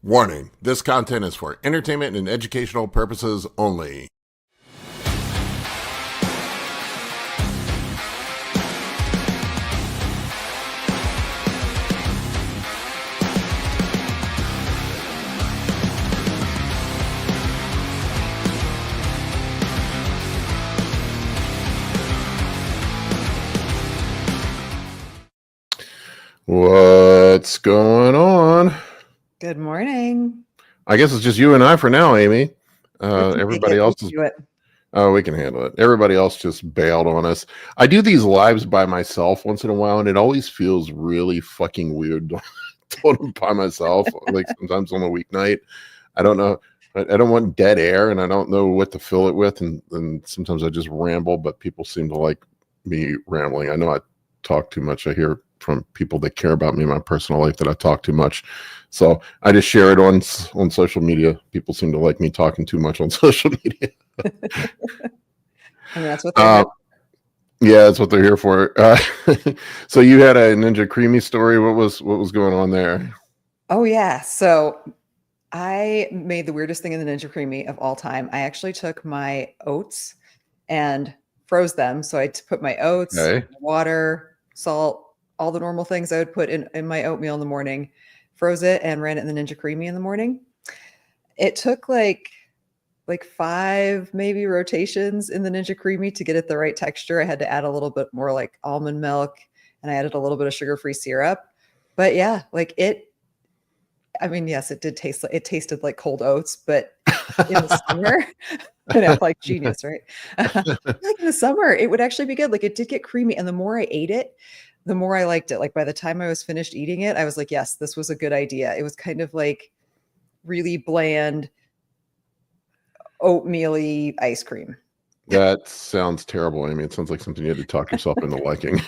Warning, this content is for entertainment and educational purposes only. What's going on? Good morning. I guess it's just you and I for now, Amy. If you Everybody make it, else we'll is. do it. Oh, we can handle it. Everybody else just bailed on us. I do these lives by myself once in a while, and it always feels really fucking weird doing them by myself. Like sometimes on a weeknight, I don't know. I don't want dead air, and I don't know what to fill it with, and sometimes I just ramble. But people seem to like me rambling. I know I talk too much. I hear from people that care about me in my personal life that I talk too much. So I just share it on social media. People seem to like me talking too much on social media. I mean, that's what they're Yeah, that's what they're here for. So you had a Ninja Creamy story. What was going on there? Oh, yeah. So I made the weirdest thing in the Ninja Creamy of all time. I actually took my oats and froze them. So I put my oats, Okay. water, salt, all the normal things I would put in my oatmeal in the morning, froze it and ran it in the Ninja Creamy in the morning. It took like 5 maybe rotations in the Ninja Creamy to get it the right texture. I had to add a little bit more like almond milk, and I added a little bit of sugar-free syrup. But yeah, I mean, yes, it tasted like cold oats, but in the summer, you know, like genius, right? Like in the summer, it would actually be good. Like it did get creamy, and the more I ate it, the more I liked it. Like by the time I was finished eating it, I was like, yes, this was a good idea. It was kind of like really bland oatmeal-y ice cream. That sounds terrible, Amy. It sounds like something you had to talk yourself into liking.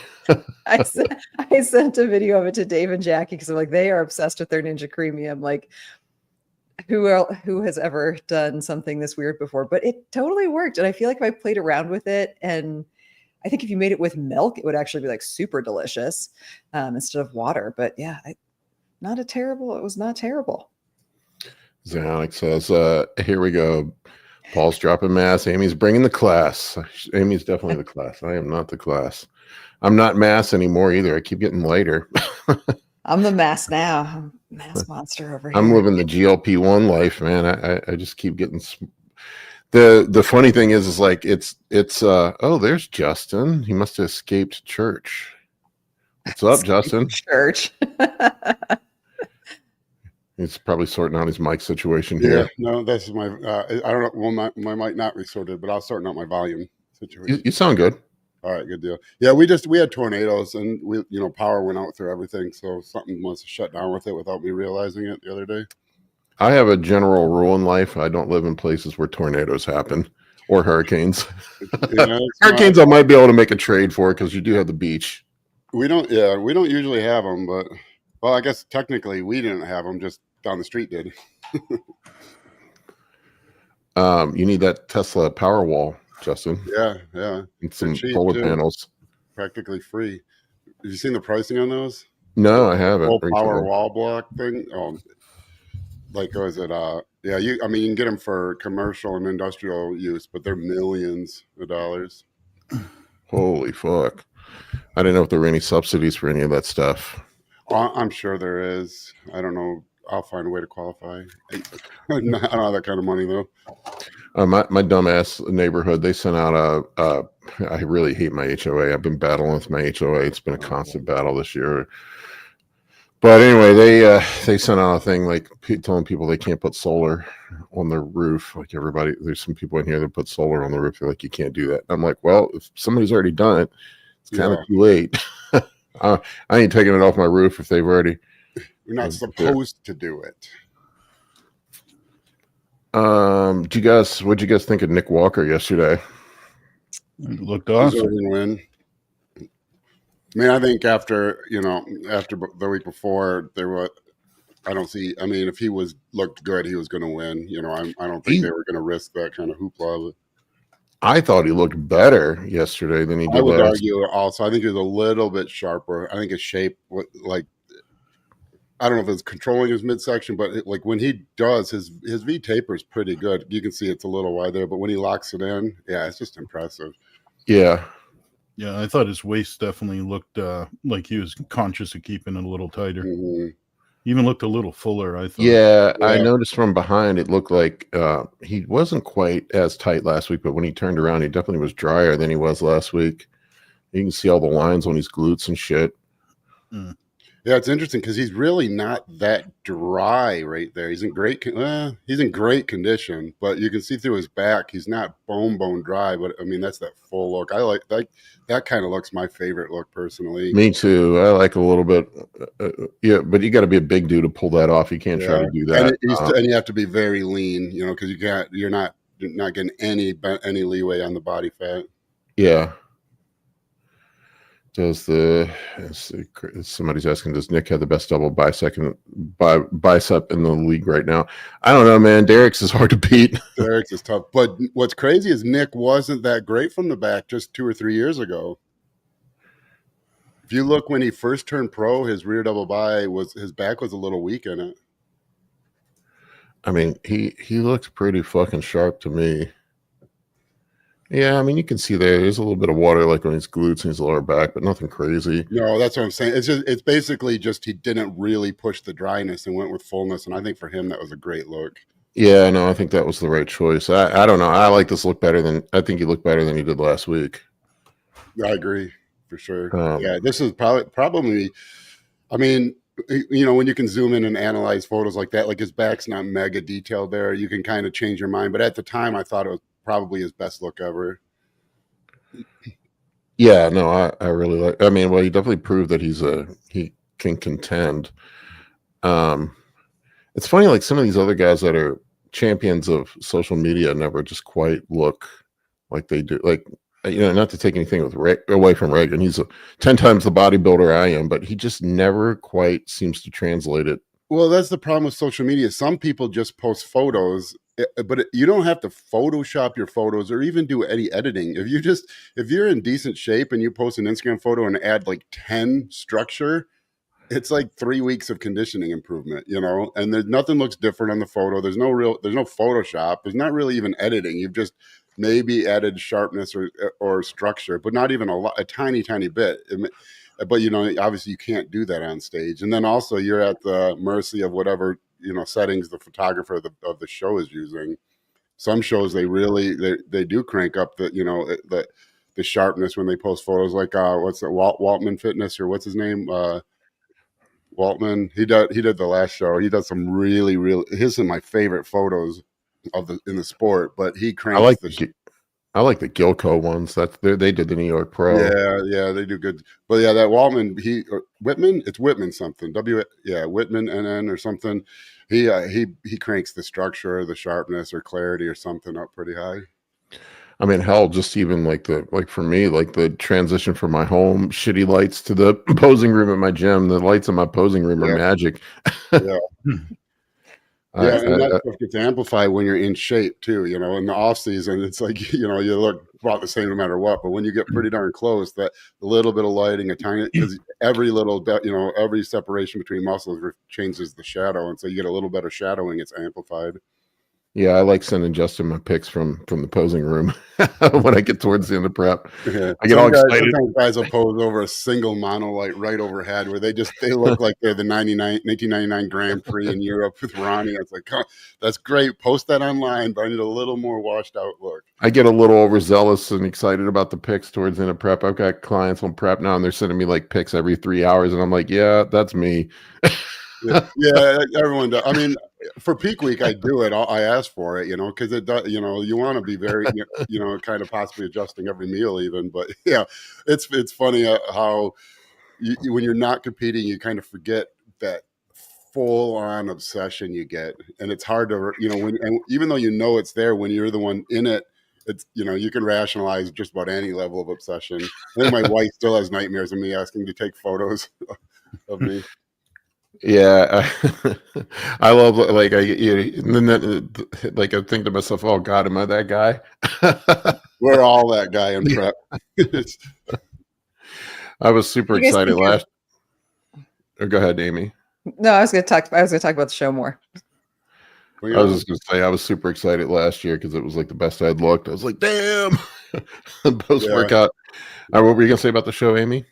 I sent a video of it to Dave and Jackie because I'm like, they are obsessed with their Ninja Creamy. I'm like, who has ever done something this weird before? But it totally worked. And I feel like if I played around with it, and I think if you made it with milk, it would actually be like super delicious instead of water. But yeah, it was not terrible. Alex says, here we go. Paul's dropping mass. Amy's bringing the class. Amy's definitely the class. I am not the class. I'm not mass anymore either. I keep getting lighter. I'm the mass now. I'm mass monster over here. I'm living the GLP-1 life, man. I just keep getting. The funny thing is like it's oh, there's Justin. He must have escaped church. What's up, Justin? Church. He's probably sorting out his mic situation here. Yeah, no, that's my. I don't know. Well, my mic not resorted, but I was sorting out my volume situation. You sound good. All right, good deal. Yeah, we had tornadoes, and power went out through everything, so something must have shut down with it without me realizing it the other day. I have a general rule in life: I don't live in places where tornadoes happen or hurricanes. Yeah, hurricanes, I might be able to make a trade for because you do have the beach. We don't usually have them, but well, I guess technically we didn't have them. Just down the street did. You need that Tesla power wall, Justin. Yeah. And some solar panels. Practically free. Have you seen the pricing on those? No, I haven't. Whole power wall block thing. Oh, like was it? Yeah. You can get them for commercial and industrial use, but they're millions of dollars. Holy fuck! I didn't know if there were any subsidies for any of that stuff. I'm sure there is. I don't know. I'll find a way to qualify. I don't have that kind of money though. My dumbass neighborhood, they sent out I really hate my HOA. I've been battling with my HOA. It's been a constant battle this year. But anyway, they sent out a thing like telling people they can't put solar on their roof. Like everybody, there's some people in here that put solar on the roof. They're like, you can't do that. I'm like, well, if somebody's already done it, it's kind of too late. I ain't taking it off my roof if they've already. You're not supposed to do it. What'd you guys think of Nick Walker yesterday? It looked awesome. Win. I mean, I think after the week before I don't see. I mean, if he looked good, he was going to win. I don't think they were going to risk that kind of hoopla. I thought he looked better yesterday than he did. I would argue also. I think he was a little bit sharper. I think his shape, I don't know if it's controlling his midsection, but like when he does, his V taper is pretty good. You can see it's a little wide there, but when he locks it in, yeah, it's just impressive. Yeah. Yeah, I thought his waist definitely looked like he was conscious of keeping it a little tighter. Mm-hmm. Even looked a little fuller, I thought. Yeah, I Yeah. noticed from behind it looked like he wasn't quite as tight last week, but when he turned around, he definitely was drier than he was last week. You can see all the lines on his glutes and shit. Mm. Yeah, it's interesting because he's really not that dry right there. He's in great condition, but you can see through his back he's not bone dry. But I mean, that's that full look. I like that kind of looks my favorite look personally. Me too. I like a little bit. Yeah, but you got to be a big dude to pull that off. You can't try to do And, that. and you have to be very lean, because you're not getting any leeway on the body fat. Yeah. Somebody's asking, does Nick have the best double bicep in the league right now? I don't know, man. Derek's is hard to beat. Derek's is tough. But what's crazy is Nick wasn't that great from the back just 2 or 3 years ago. If you look when he first turned pro, his rear double bi his back was a little weak in it. I mean, he looked pretty fucking sharp to me. Yeah, I mean, you can see there's a little bit of water like on his glutes and his lower back, but nothing crazy. No, that's what I'm saying. It's basically just he didn't really push the dryness and went with fullness, and I think for him that was a great look. Yeah, no, I think that was the right choice. I don't know. I like this look better than I think he looked better than he did last week. I agree for sure. Yeah, this is probably. I mean, when you can zoom in and analyze photos like that, like his back's not mega detailed there, you can kind of change your mind. But at the time, I thought it was probably his best look ever. Yeah, no, I really like. I mean, well, he definitely proved that he can contend. It's funny, like some of these other guys that are champions of social media never just quite look like they do. Like, not to take anything away from Reagan, he's 10 times the bodybuilder I am, but he just never quite seems to translate it. Well, that's the problem with social media. Some people just post photos, but you don't have to Photoshop your photos or even do any editing. If you're in decent shape and you post an Instagram photo and add like 10 structure, it's like 3 weeks of conditioning improvement, and there's nothing looks different on the photo. There's no Photoshop. There's not really even editing. You've just maybe added sharpness or structure, but not even a tiny bit. But obviously you can't do that on stage. And then also you're at the mercy of whatever settings the photographer of the show is using. Some shows they do crank up the sharpness when they post photos. Like what's that, Waltman Fitness, or what's his name? Waltman. He did the last show. He does some really his are my favorite photos in the sport. But he cranks I like the Gilco ones. They did the New York Pro. Yeah, they do good. But yeah, that Waltman, Whitman, it's Whitman something. Whitman NN or something. He cranks the structure or the sharpness or clarity or something up pretty high. I mean, hell, just even like for me, like the transition from my home shitty lights to the posing room at my gym, the lights in my posing room are magic. Yeah. Yeah, and that stuff gets amplified when you're in shape too. In the off season, it's like you look about the same no matter what. But when you get pretty darn close, that little bit of lighting, because every every separation between muscles changes the shadow, and so you get a little better shadowing. It's amplified. Yeah, I like sending Justin my pics from the posing room when I get towards the end of prep. Yeah. I get all excited. Sometimes guys will pose over a single monolight right overhead where they look like they're the 1999 Grand Prix in Europe with Ronnie. It's like, oh, that's great. Post that online, but I need a little more washed out look. I get a little overzealous and excited about the pics towards the end of prep. I've got clients on prep now, and they're sending me like pics every 3 hours, and I'm like, yeah, that's me. Yeah, everyone does. I mean, for peak week, I do it. I ask for it, because it does. You want to be very, kind of possibly adjusting every meal, even. But yeah, it's funny how when you're not competing, you kind of forget that full on obsession you get, and it's hard to, and even though it's there when you're the one in it. It's you can rationalize just about any level of obsession. I think my wife still has nightmares of me asking to take photos of me. Yeah, I love like I think to myself, oh God, am I that guy? We're all that guy in prep. I was super excited last. Go ahead, Amy. No, I was going to talk about the show more. Well, I was just gonna say I was super excited last year because it was like the best I'd looked. I was like, damn, post workout. What were you gonna say about the show, Amy?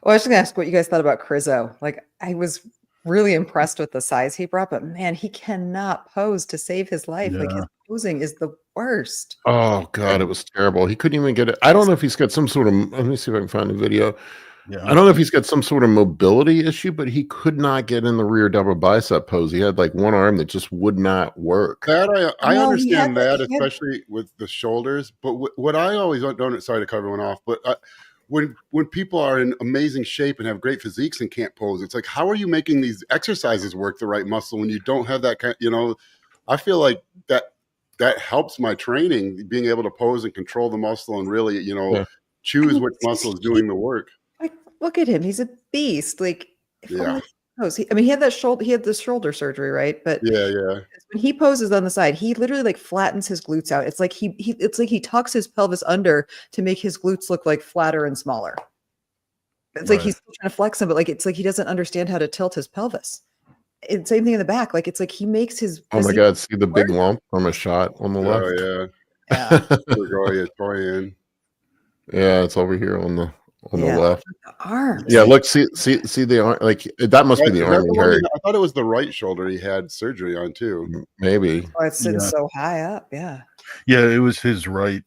Well, I was just going to ask what you guys thought about Crizzo. Like, I was really impressed with the size he brought, but man, he cannot pose to save his life. Like, his posing is the worst. Oh god, it was terrible. He couldn't even get it. I don't know if he's got some sort of. Let me see if I can find the video. Yeah. I don't know if he's got some sort of mobility issue, but he could not get in the rear double bicep pose. He had like one arm that just would not work. That I No, understand he that, had- especially with the shoulders. But what I always don't, sorry to cut everyone off, but when people are in amazing shape and have great physiques and can't pose, it's like, how are you making these exercises work the right muscle when you don't have that kind? You know, I feel like that helps my training, being able to pose and control the muscle and really, choose which muscle is doing the work. Like, look at him. He's a beast. Like, if Yeah. only he knows. I mean, he had the shoulder surgery, right? But Yeah. when he poses on the side, he literally like flattens his glutes out. It's like he tucks his pelvis under to make his glutes look like flatter and smaller. It's like he's still trying to flex them, but like it's like he doesn't understand how to tilt his pelvis. And same thing in the back. Like it's like he makes his Oh my physique god, see the big work. lump from a shot on the left? Oh Yeah. yeah. Yeah, it's over here on the Yeah. left. The arms. Yeah, look, see the arm. Like that must be the Is arm that the he one hurt. I thought it was the right shoulder he had surgery on too. Maybe. Oh, it's sitting so high up. Yeah. Yeah, it was his right.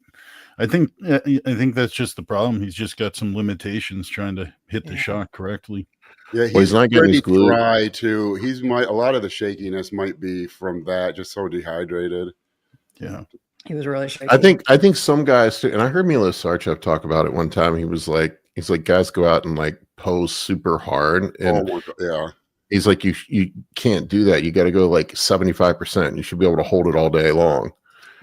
I think that's just the problem. He's just got some limitations trying to hit the shot correctly. Yeah, He's not getting his glute. dry too. A lot of the shakiness might be from that, just so dehydrated. Yeah. He was really shaky. I think some guys too, and I heard Milo Sarchev talk about it one time. He's like guys go out and like pose super hard, and he's like you can't do that. You got to go like 75%. You should be able to hold it all day long.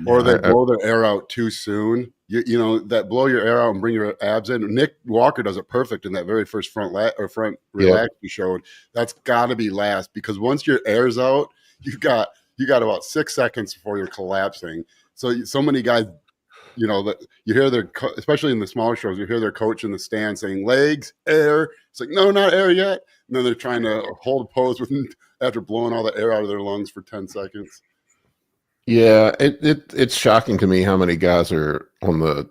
Or they blow their air out too soon. You know that blow your air out and bring your abs in. Nick Walker does it perfect in that very first front relax you showed. That's got to be last, because once your air's out, you got about 6 seconds before you're collapsing. So many guys, that you hear especially in the smaller shows, you hear their coach in the stand saying legs, air. It's like, no, not air yet. And then they're trying to hold a pose after blowing all the air out of their lungs for 10 seconds. Yeah, it's shocking to me how many guys are on the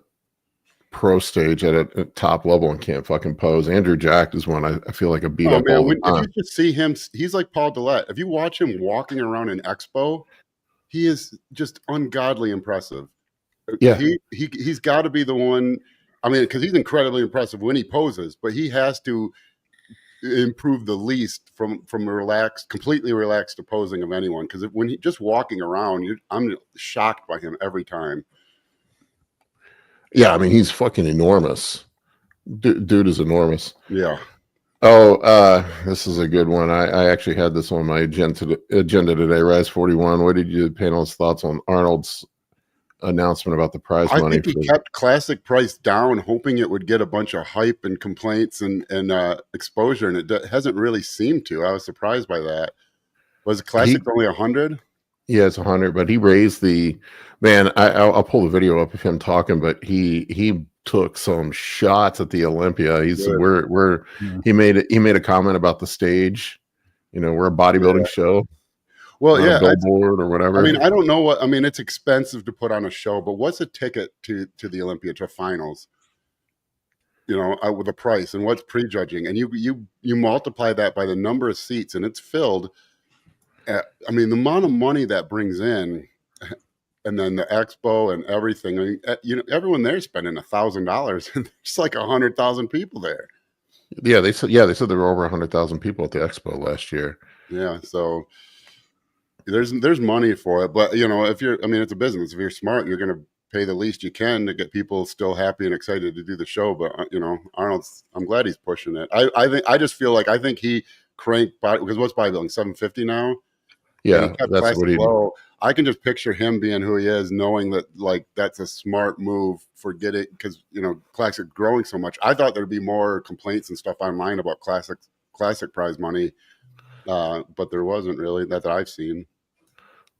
pro stage at a top level and can't fucking pose. Andrew Jack is one I feel like a beat up all the time. If you just see him, he's like Paul Dillette. If you watch him walking around an expo, he is just ungodly impressive. Yeah, he's got to be the one. I mean, because he's incredibly impressive when he poses, but he has to improve the least from completely relaxed to posing of anyone. Because when he just walking around, I'm shocked by him every time. Yeah, I mean he's fucking enormous. Dude is enormous. Yeah. Oh, this is a good one. I actually had this on my agenda today. Rise 41. What did you panel's thoughts on Arnold's announcement about the prize money? I think he kept Classic price down, hoping it would get a bunch of hype and complaints and exposure, and it hasn't really seemed to. I was surprised by that. Was Classic only 100? Yeah, it's 100, but he raised the man. I'll pull the video up of him talking, but he took some shots at the Olympia. He said he made a comment about the stage. We're a bodybuilding show. Well, a billboard or whatever. I mean, I don't know what. I mean, it's expensive to put on a show, but what's a ticket to the Olympia, to finals? With the price and what's prejudging, and you multiply that by the number of seats, and it's filled. I mean, the amount of money that brings in, and then the expo and everything. I mean, everyone there's spending $1,000, and there's like 100,000 people there. Yeah, they said there were over 100,000 people at the expo last year. Yeah, so there's money for it, but it's a business. If you're smart, you're going to pay the least you can to get people still happy and excited to do the show. But Arnold's, I'm glad he's pushing it. I think he cranked body, because what's bodybuilding, 750 now? Yeah, that's what he low. I can just picture him being who he is, knowing that that's a smart move for getting, because Classic growing so much. I thought there'd be more complaints and stuff online about Classic prize money, but there wasn't really that I've seen.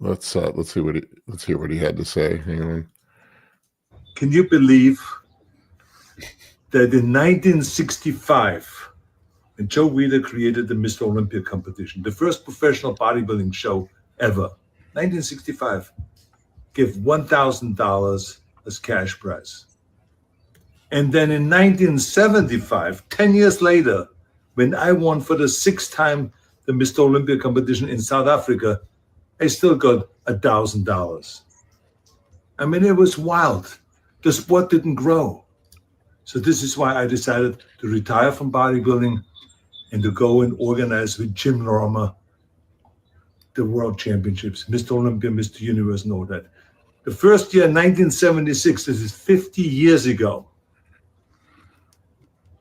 Let's hear what he had to say. Hang on. Can you believe that in 1965, And Joe Weider created the Mr. Olympia competition, the first professional bodybuilding show ever. 1965, gave $1,000 as cash prize. And then in 1975, 10 years later, when I won for the 6th time the Mr. Olympia competition in South Africa, I still got $1,000. I mean, it was wild. The sport didn't grow. So this is why I decided to retire from bodybuilding and to go and organize with Jim Norma the World Championships, Mr. Olympia, Mr. Universe, and all that. The first year, 1976, this is 50 years ago,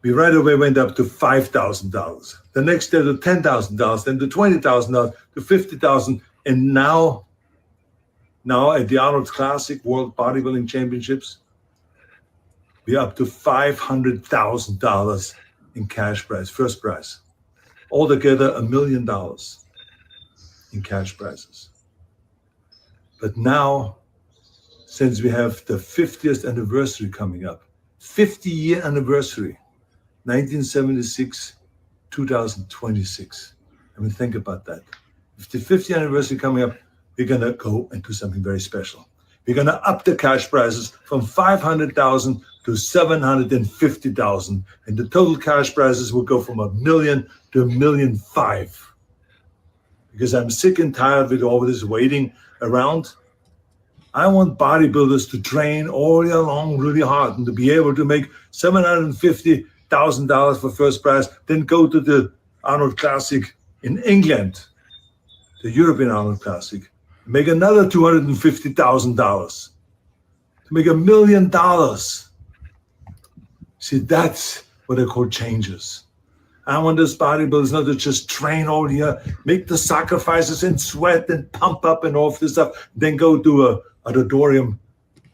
we right away went up to $5,000. The next year to $10,000, then to $20,000, to $50,000, and now at the Arnold Classic World Bodybuilding Championships, we're up to $500,000 in cash prize, first prize. Altogether, $1 million in cash prizes. But now, since we have the 50th anniversary coming up, 50-year anniversary, 1976, 2026. I mean, think about that. If the 50th anniversary coming up, we're going to go and do something very special. We're going to up the cash prizes from 500,000 to 750,000. And the total cash prizes will go from $1 million to $1.5 million. Because I'm sick and tired with all this waiting around. I want bodybuilders to train all year long really hard and to be able to make $750,000 for first prize, then go to the Arnold Classic in England, the European Arnold Classic, make another $250,000, to make $1 million. See, that's what I call changes. I want those bodybuilders not to just train all year, make the sacrifices and sweat and pump up and all of this stuff, then go to an auditorium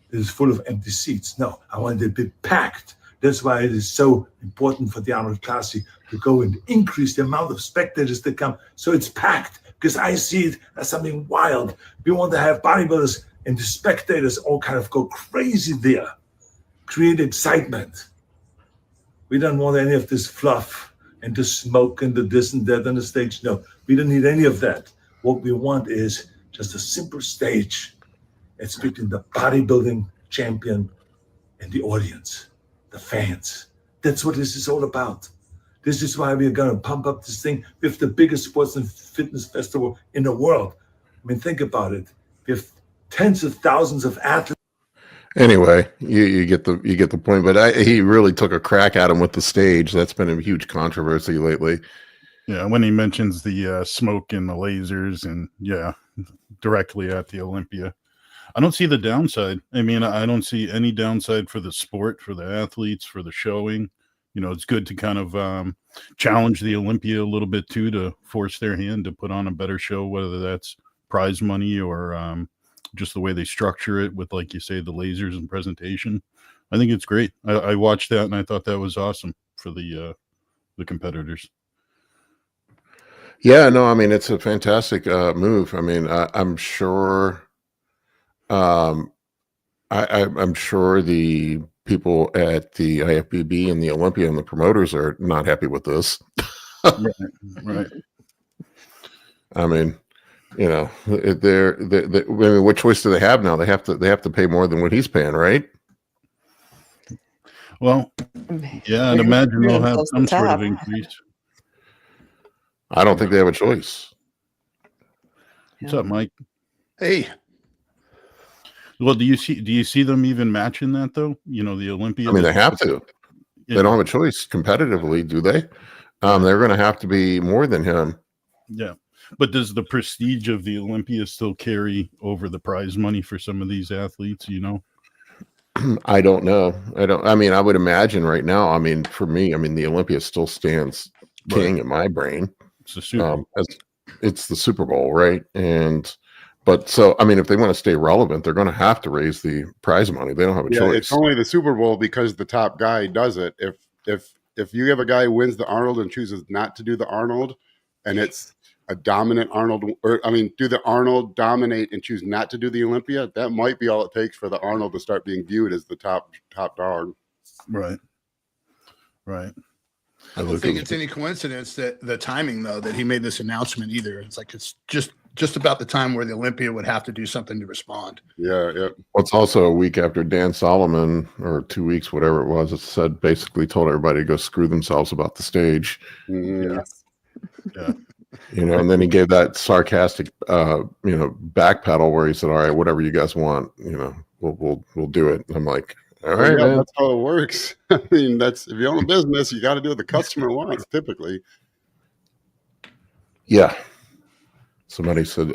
that is full of empty seats. No, I want it to be packed. That's why it is so important for the Arnold Classic to go and increase the amount of spectators that come so it's packed, because I see it as something wild. We want to have bodybuilders and the spectators all kind of go crazy there, create excitement. We don't want any of this fluff and the smoke and the this and that on the stage. No, we don't need any of that. What we want is just a simple stage. It's between the bodybuilding champion and the audience, the fans. That's what this is all about. This is why we're going to pump up this thing with the biggest sports and fitness festival in the world. I mean, think about it. We have tens of thousands of athletes. Anyway, you get the point. But he really took a crack at him with the stage. That's been a huge controversy lately. Yeah, when he mentions the smoke and the lasers, and directly at the Olympia. I don't see the downside. I mean, I don't see any downside for the sport, for the athletes, for the showing. You know, it's good to kind of challenge the Olympia a little bit too, to force their hand to put on a better show, whether that's prize money or just the way they structure it with, like you say, the lasers and presentation. I think it's great. I watched that and I thought that was awesome for the competitors. Yeah, no, I mean, it's a fantastic move. I mean, I'm sure. I'm sure the people at the IFBB and the Olympia and the promoters are not happy with this. Right. I mean, you know, I mean, what choice do they have now? They have to pay more than what he's paying, right? Well, yeah, I'd imagine they'll have some sort of increase. I don't think they have a choice. What's up, Mike? Hey. Well, do you see them even matching that though? You know, the Olympia. I mean, they have to. Yeah. They don't have a choice competitively, do they? They're going to have to be more than him. Yeah, but does the prestige of the Olympia still carry over the prize money for some of these athletes? You know, I don't know. I mean, I would imagine right now. I mean, for me, I mean, the Olympia still stands king in my brain. It's the Super Bowl. It's the Super Bowl, right? But so, I mean, if they want to stay relevant, they're going to have to raise the prize money. They don't have a choice. It's only the Super Bowl because the top guy does it. If you have a guy who wins the Arnold and chooses not to do the Arnold, and it's a dominant Arnold, do the Arnold, dominate, and choose not to do the Olympia, that might be all it takes for the Arnold to start being viewed as the top dog. Right. I don't think it's any coincidence that the timing, though, that he made this announcement either. It's like it's just about the time where the Olympia would have to do something to respond. Yeah. Well, it's also a week after Dan Solomon, or 2 weeks, whatever it was, it said, basically told everybody to go screw themselves about the stage. Mhm. Yes. Yeah. You know, and then he gave that sarcastic, backpedal where he said, "All right, whatever you guys want, we'll do it." And I'm like, all right, Yeah, man. that's how it works. I mean, that's if you own a business, you got to do what the customer wants. Typically, Yeah. Somebody said,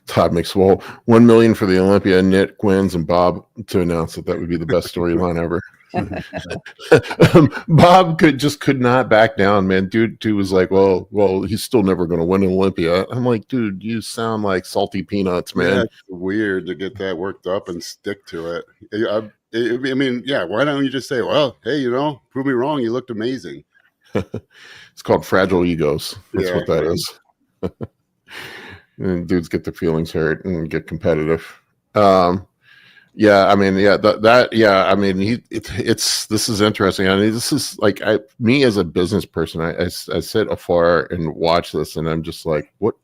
Todd makes, well, 1 million for the Olympia, Nick wins, and Bob to announce that would be the best storyline ever. Bob could not back down, man. Dude was like, well, he's still never going to win an Olympia. I'm like, dude, you sound like salty peanuts, man. yeah, it's weird to get that worked up and stick to it. I mean, yeah. Why don't you just say, well, hey, prove me wrong. You looked amazing. It's called fragile egos. That's what that is. And dudes get their feelings hurt and get competitive. Yeah, I mean, yeah, I mean, this is interesting. I mean, this is like me as a business person, I sit afar and watch this, and I'm just like, what?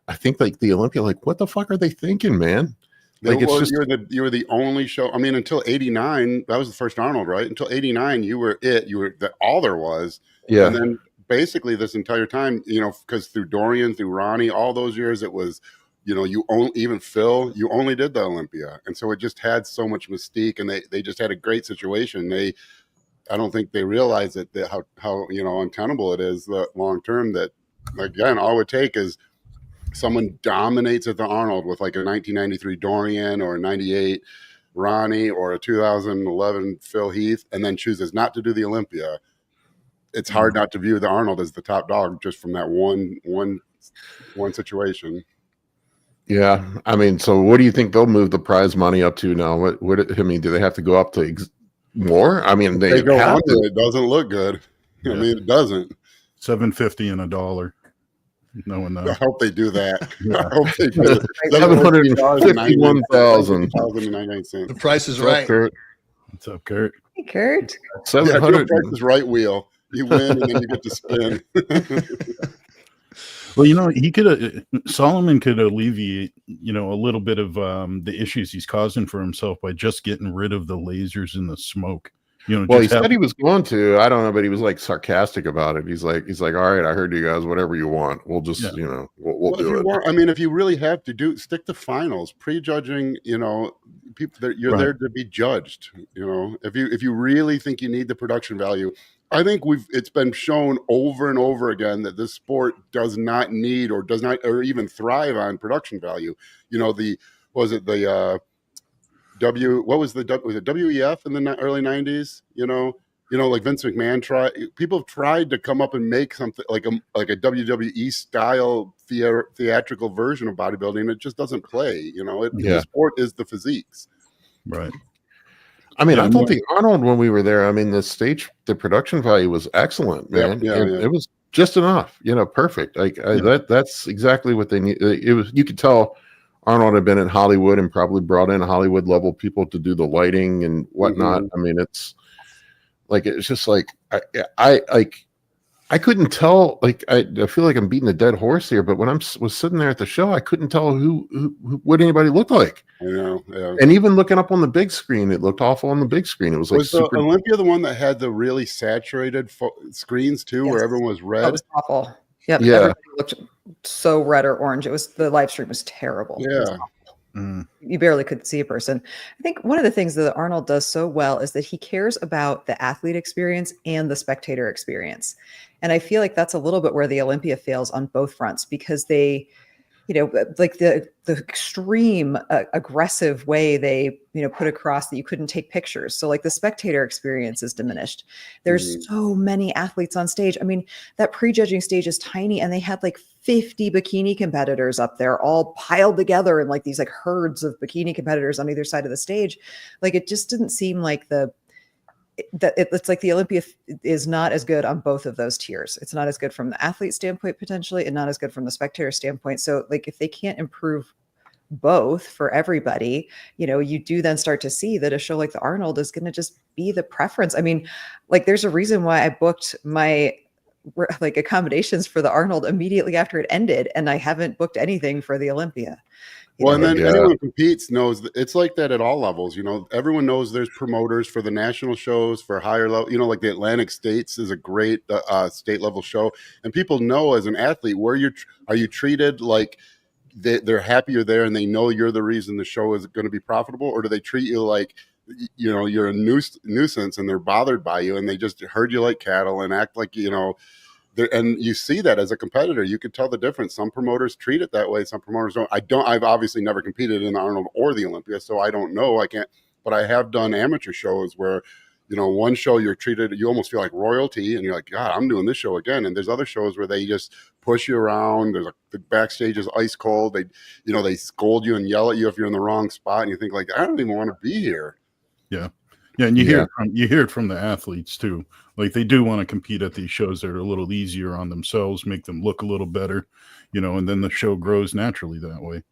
I think like the Olympia, like, what the fuck are they thinking, man? Like, it's just you were the only show. I mean, until '89, that was the first Arnold, right? Until '89, you were all there was. Yeah. And then basically this entire time, because through Dorian, through Ronnie, all those years, it was, even Phil, you only did the Olympia. And so it just had so much mystique, and they just had a great situation. I don't think they realized that how untenable it is long term, that, again, all it would take is someone dominates at the Arnold with like a 1993 Dorian or a 98 Ronnie or a 2011 Phil Heath, and then chooses not to do the Olympia. It's hard not to view the Arnold as the top dog just from that one situation. Yeah, I mean, so what do you think they'll move the prize money up to now? I mean, do they have to go up to more? I mean, they go have under, to. it doesn't look good. Yeah. I mean, it doesn't. $7.50 and $1. No one knows. I hope they do that. Yeah. I hope they do that. 751,000. The price is right. What's up, Kurt? Hey, Kurt. Yeah, 700. Price is Right wheel. You win, and then you get to spin. Well, Solomon could alleviate, a little bit of the issues he's causing for himself by just getting rid of the lasers and the smoke. Well, he said he was going to. I don't know, but he was like sarcastic about it. He's like, all right, I heard you guys. Whatever you want, we'll just, we'll do it. I mean, if you really have to stick to finals, prejudging. People that you're there to be judged. If you really think you need the production value, I think it's been shown over and over again that this sport does not need or even thrive on production value. Was it WEF in the early 90s? Like Vince McMahon people have tried to come up and make something like a WWE style theatrical version of bodybuilding, and it just doesn't play. The sport is the physiques. Right. I mean, I don't think Arnold, when we were there, I mean, the production value was excellent, man. It was just enough, perfect. Like that's exactly what they need. You could tell Arnold had been in Hollywood and probably brought in Hollywood level people to do the lighting and whatnot. I mean, it's just like, I couldn't tell, like, I feel like I'm beating a dead horse here, but when I was sitting there at the show, I couldn't tell what anybody looked like. I know, yeah. And even looking up on the big screen, it looked awful on the big screen. It was like the Olympia the one that had the really saturated screens too, where everyone was red? That was awful. Yep. Yeah. Everybody looked so red or orange. The live stream was terrible. Yeah. You barely could see a person. I think one of the things that Arnold does so well is that he cares about the athlete experience and the spectator experience. And I feel like that's a little bit where the Olympia fails on both fronts, because they, like the extreme aggressive way they, put across that you couldn't take pictures. So like the spectator experience is diminished. There's so many athletes on stage. I mean, that prejudging stage is tiny, and they had like 50 bikini competitors up there all piled together in like these like herds of bikini competitors on either side of the stage. Like, it just didn't seem like it's like the Olympia is not as good on both of those tiers. It's not as good from the athlete standpoint potentially, and not as good from the spectator standpoint. So like, if they can't improve both for everybody, you do then start to see that a show like the Arnold is going to just be the preference. I mean, like there's a reason why I booked my like accommodations for the Arnold immediately after it ended, and I haven't booked anything for the Olympia. Well, and then Yeah. anyone who competes knows that it's like that at all levels. Everyone knows there's promoters for the national shows for higher level. Like the Atlantic States is a great state level show, and people know as an athlete where are you treated like they're happy you're there and they know you're the reason the show is going to be profitable, or do they treat you like you're a nuisance and they're bothered by you and they just herd you like cattle and act like and you see that as a competitor, you could tell the difference. Some promoters treat it that way. Some promoters don't. I've obviously never competed in the Arnold or the Olympia, so I don't know. I can't, but I have done amateur shows where, one show you're treated, you almost feel like royalty and you're like, God, I'm doing this show again. And there's other shows where they just push you around. The backstage is ice cold. They scold you and yell at you if you're in the wrong spot. And you think like, I don't even want to be here. Yeah. Yeah, and you hear it from the athletes too. Like they do want to compete at these shows that are a little easier on themselves, make them look a little better, and then the show grows naturally that way.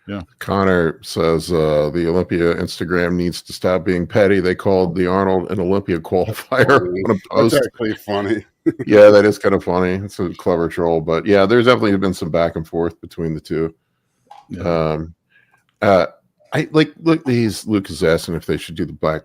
Yeah. Connor says the Olympia Instagram needs to stop being petty. They called the Arnold an Olympia qualifier on a post. That's actually funny. Yeah, that is kind of funny. It's a clever troll, but yeah, there's definitely been some back and forth between the two. Yeah. I look. Luke is asking if they should do the black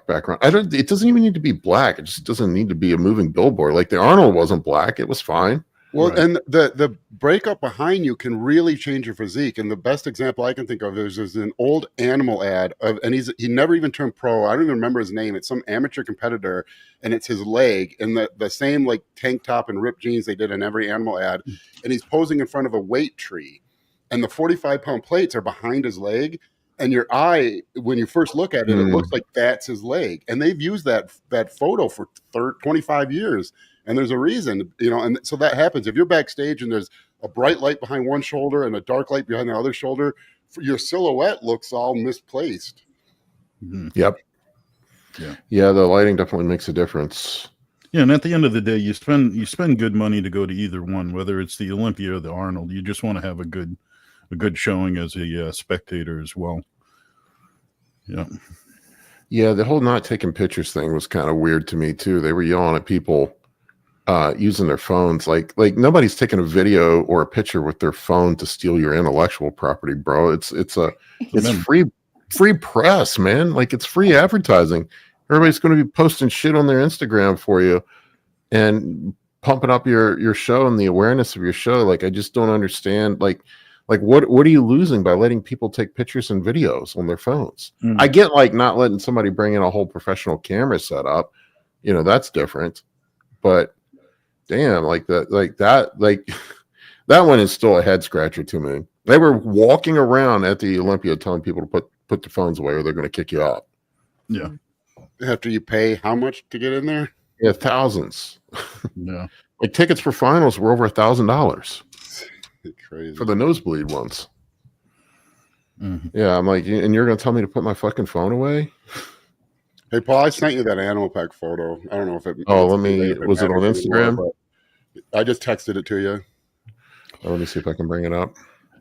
background. It doesn't even need to be black. It just doesn't need to be a moving billboard. Like the Arnold wasn't black. It was fine. Well, Right. and the breakup behind you can really change your physique. And the best example I can think of is an old Animal ad and he never even turned pro. I don't even remember his name. It's some amateur competitor, and it's his leg and the same like tank top and ripped jeans they did in every Animal ad. And he's posing in front of a weight tree, and the 45-pound plates are behind his leg. And your eye, when you first look at it, it looks like that's his leg. And they've used that photo for 25 years. And there's a reason, and so that happens. If you're backstage and there's a bright light behind one shoulder and a dark light behind the other shoulder, your silhouette looks all misplaced. Mm-hmm. Yep. Yeah, the lighting definitely makes a difference. Yeah, and at the end of the day, you spend good money to go to either one, whether it's the Olympia or the Arnold. You just want to have a good showing as a spectator as well. Yeah. Yeah, the whole not taking pictures thing was kind of weird to me too. They were yelling at people using their phones. Like nobody's taking a video or a picture with their phone to steal your intellectual property, bro. It's free press, man. Like it's free advertising. Everybody's going to be posting shit on their Instagram for you and pumping up your show and the awareness of your show. Like I just don't understand. Like what are you losing by letting people take pictures and videos on their phones? I get like not letting somebody bring in a whole professional camera setup, that's different. But damn, that one is still a head scratcher to me. They were walking around at the Olympia telling people to put their phones away or they're going to kick you out. Yeah. After you pay how much to get in there? Yeah, thousands. Yeah. Like tickets for finals were over $1,000 Crazy. for the nosebleed ones. Mm-hmm. Yeah, I'm like, and you're going to tell me to put my fucking phone away? Hey, Paul, I sent you that Animal Pack photo. I don't know if it. Was it on Instagram? Anymore, I just texted it to you. Let me see if I can bring it up.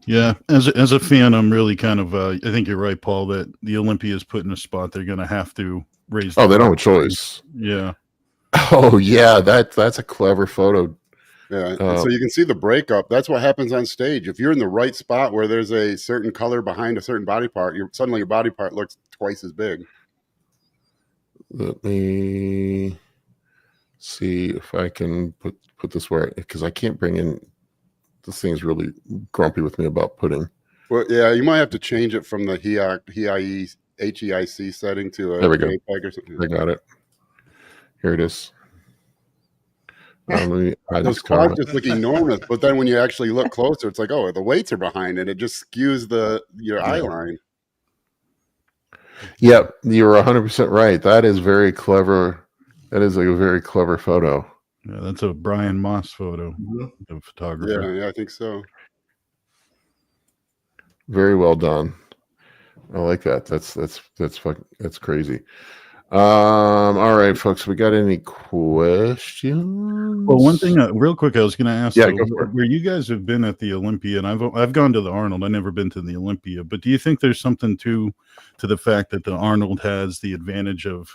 Yeah, as a fan, I'm really kind of. I think you're right, Paul. That the Olympia is put in a spot they're going to have to raise. Oh, they don't have a choice. Yeah. Oh yeah, that's a clever photo. Yeah, so you can see the breakup. That's what happens on stage. If you're in the right spot where there's a certain color behind a certain body part, suddenly your body part looks twice as big. Let me see if I can put this where, because I can't bring in. This thing's really grumpy with me about putting. Well, yeah, you might have to change it from the HEIC setting to a there we go. JPEG or something. I got it. Here it is. Those cars just look enormous, but then when you actually look closer, it's like, oh, the weights are behind it. It just skews your eye line. Yep, you're 100% right. That is very clever. That is a very clever photo. Yeah, that's a Brian Moss photo, the photographer. Yeah, I think so. Very well done. I like that. That's crazy. All right, folks. We got any questions? Well, one thing, real quick, I was going to ask. Yeah, though, go for it. where you guys have been at the Olympia, and I've gone to the Arnold. I've never been to the Olympia, but do you think there's something to the fact that the Arnold has the advantage of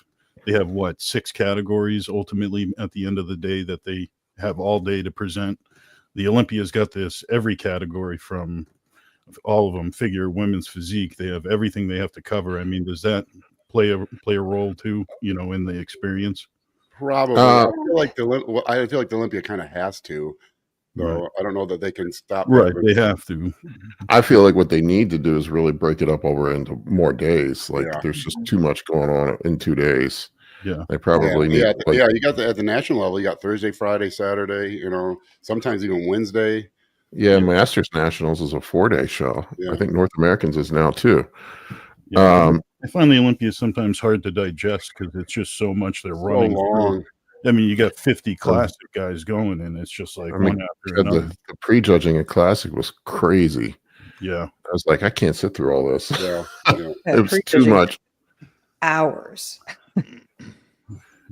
they have what 6 categories ultimately at the end of the day that they have all day to present. The Olympia's got this every category from all of them, figure, women's physique. They have everything they have to cover. I mean, does that play a role too? In the experience. Probably. Uh, I feel like the Olympia kind of has to, though. Right. I don't know that they can stop. Right, they have to. I feel like what they need to do is really break it up over into more days. Like Yeah. there's just too much going on in 2 days. Yeah. They probably need. Yeah, like, you got at the national level. You got Thursday, Friday, Saturday. Sometimes even Wednesday. Yeah, Masters Nationals is a 4-day show. Yeah. I think North Americans is now too. Yeah, I find the Olympia sometimes hard to digest because it's just so much they're running long. through. I mean, you got 50 classic guys going, and it's just like one after another. The pre-judging a classic was crazy. Yeah, I was like, I can't sit through all this. Yeah, it was too much. Hours.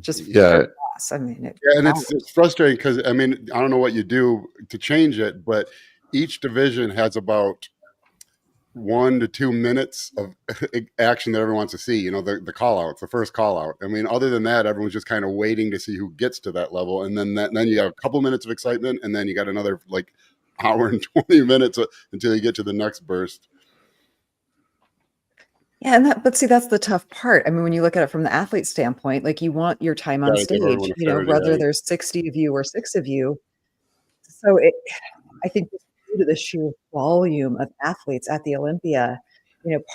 Just yeah. I mean, and it's frustrating because I don't know what you do to change it, but each division has about 1 to 2 minutes of action that everyone wants to see. The call outs, the first call out. I mean, other than that, everyone's just kind of waiting to see who gets to that level, and then you got a couple minutes of excitement, and then you got another like hour and 20 minutes until you get to the next burst. Yeah, but see, that's the tough part. I mean, when you look at it from the athlete standpoint, like you want your time on stage, whether there's 60 of you or 6 of you. So I think due to the sheer volume of athletes at the Olympia,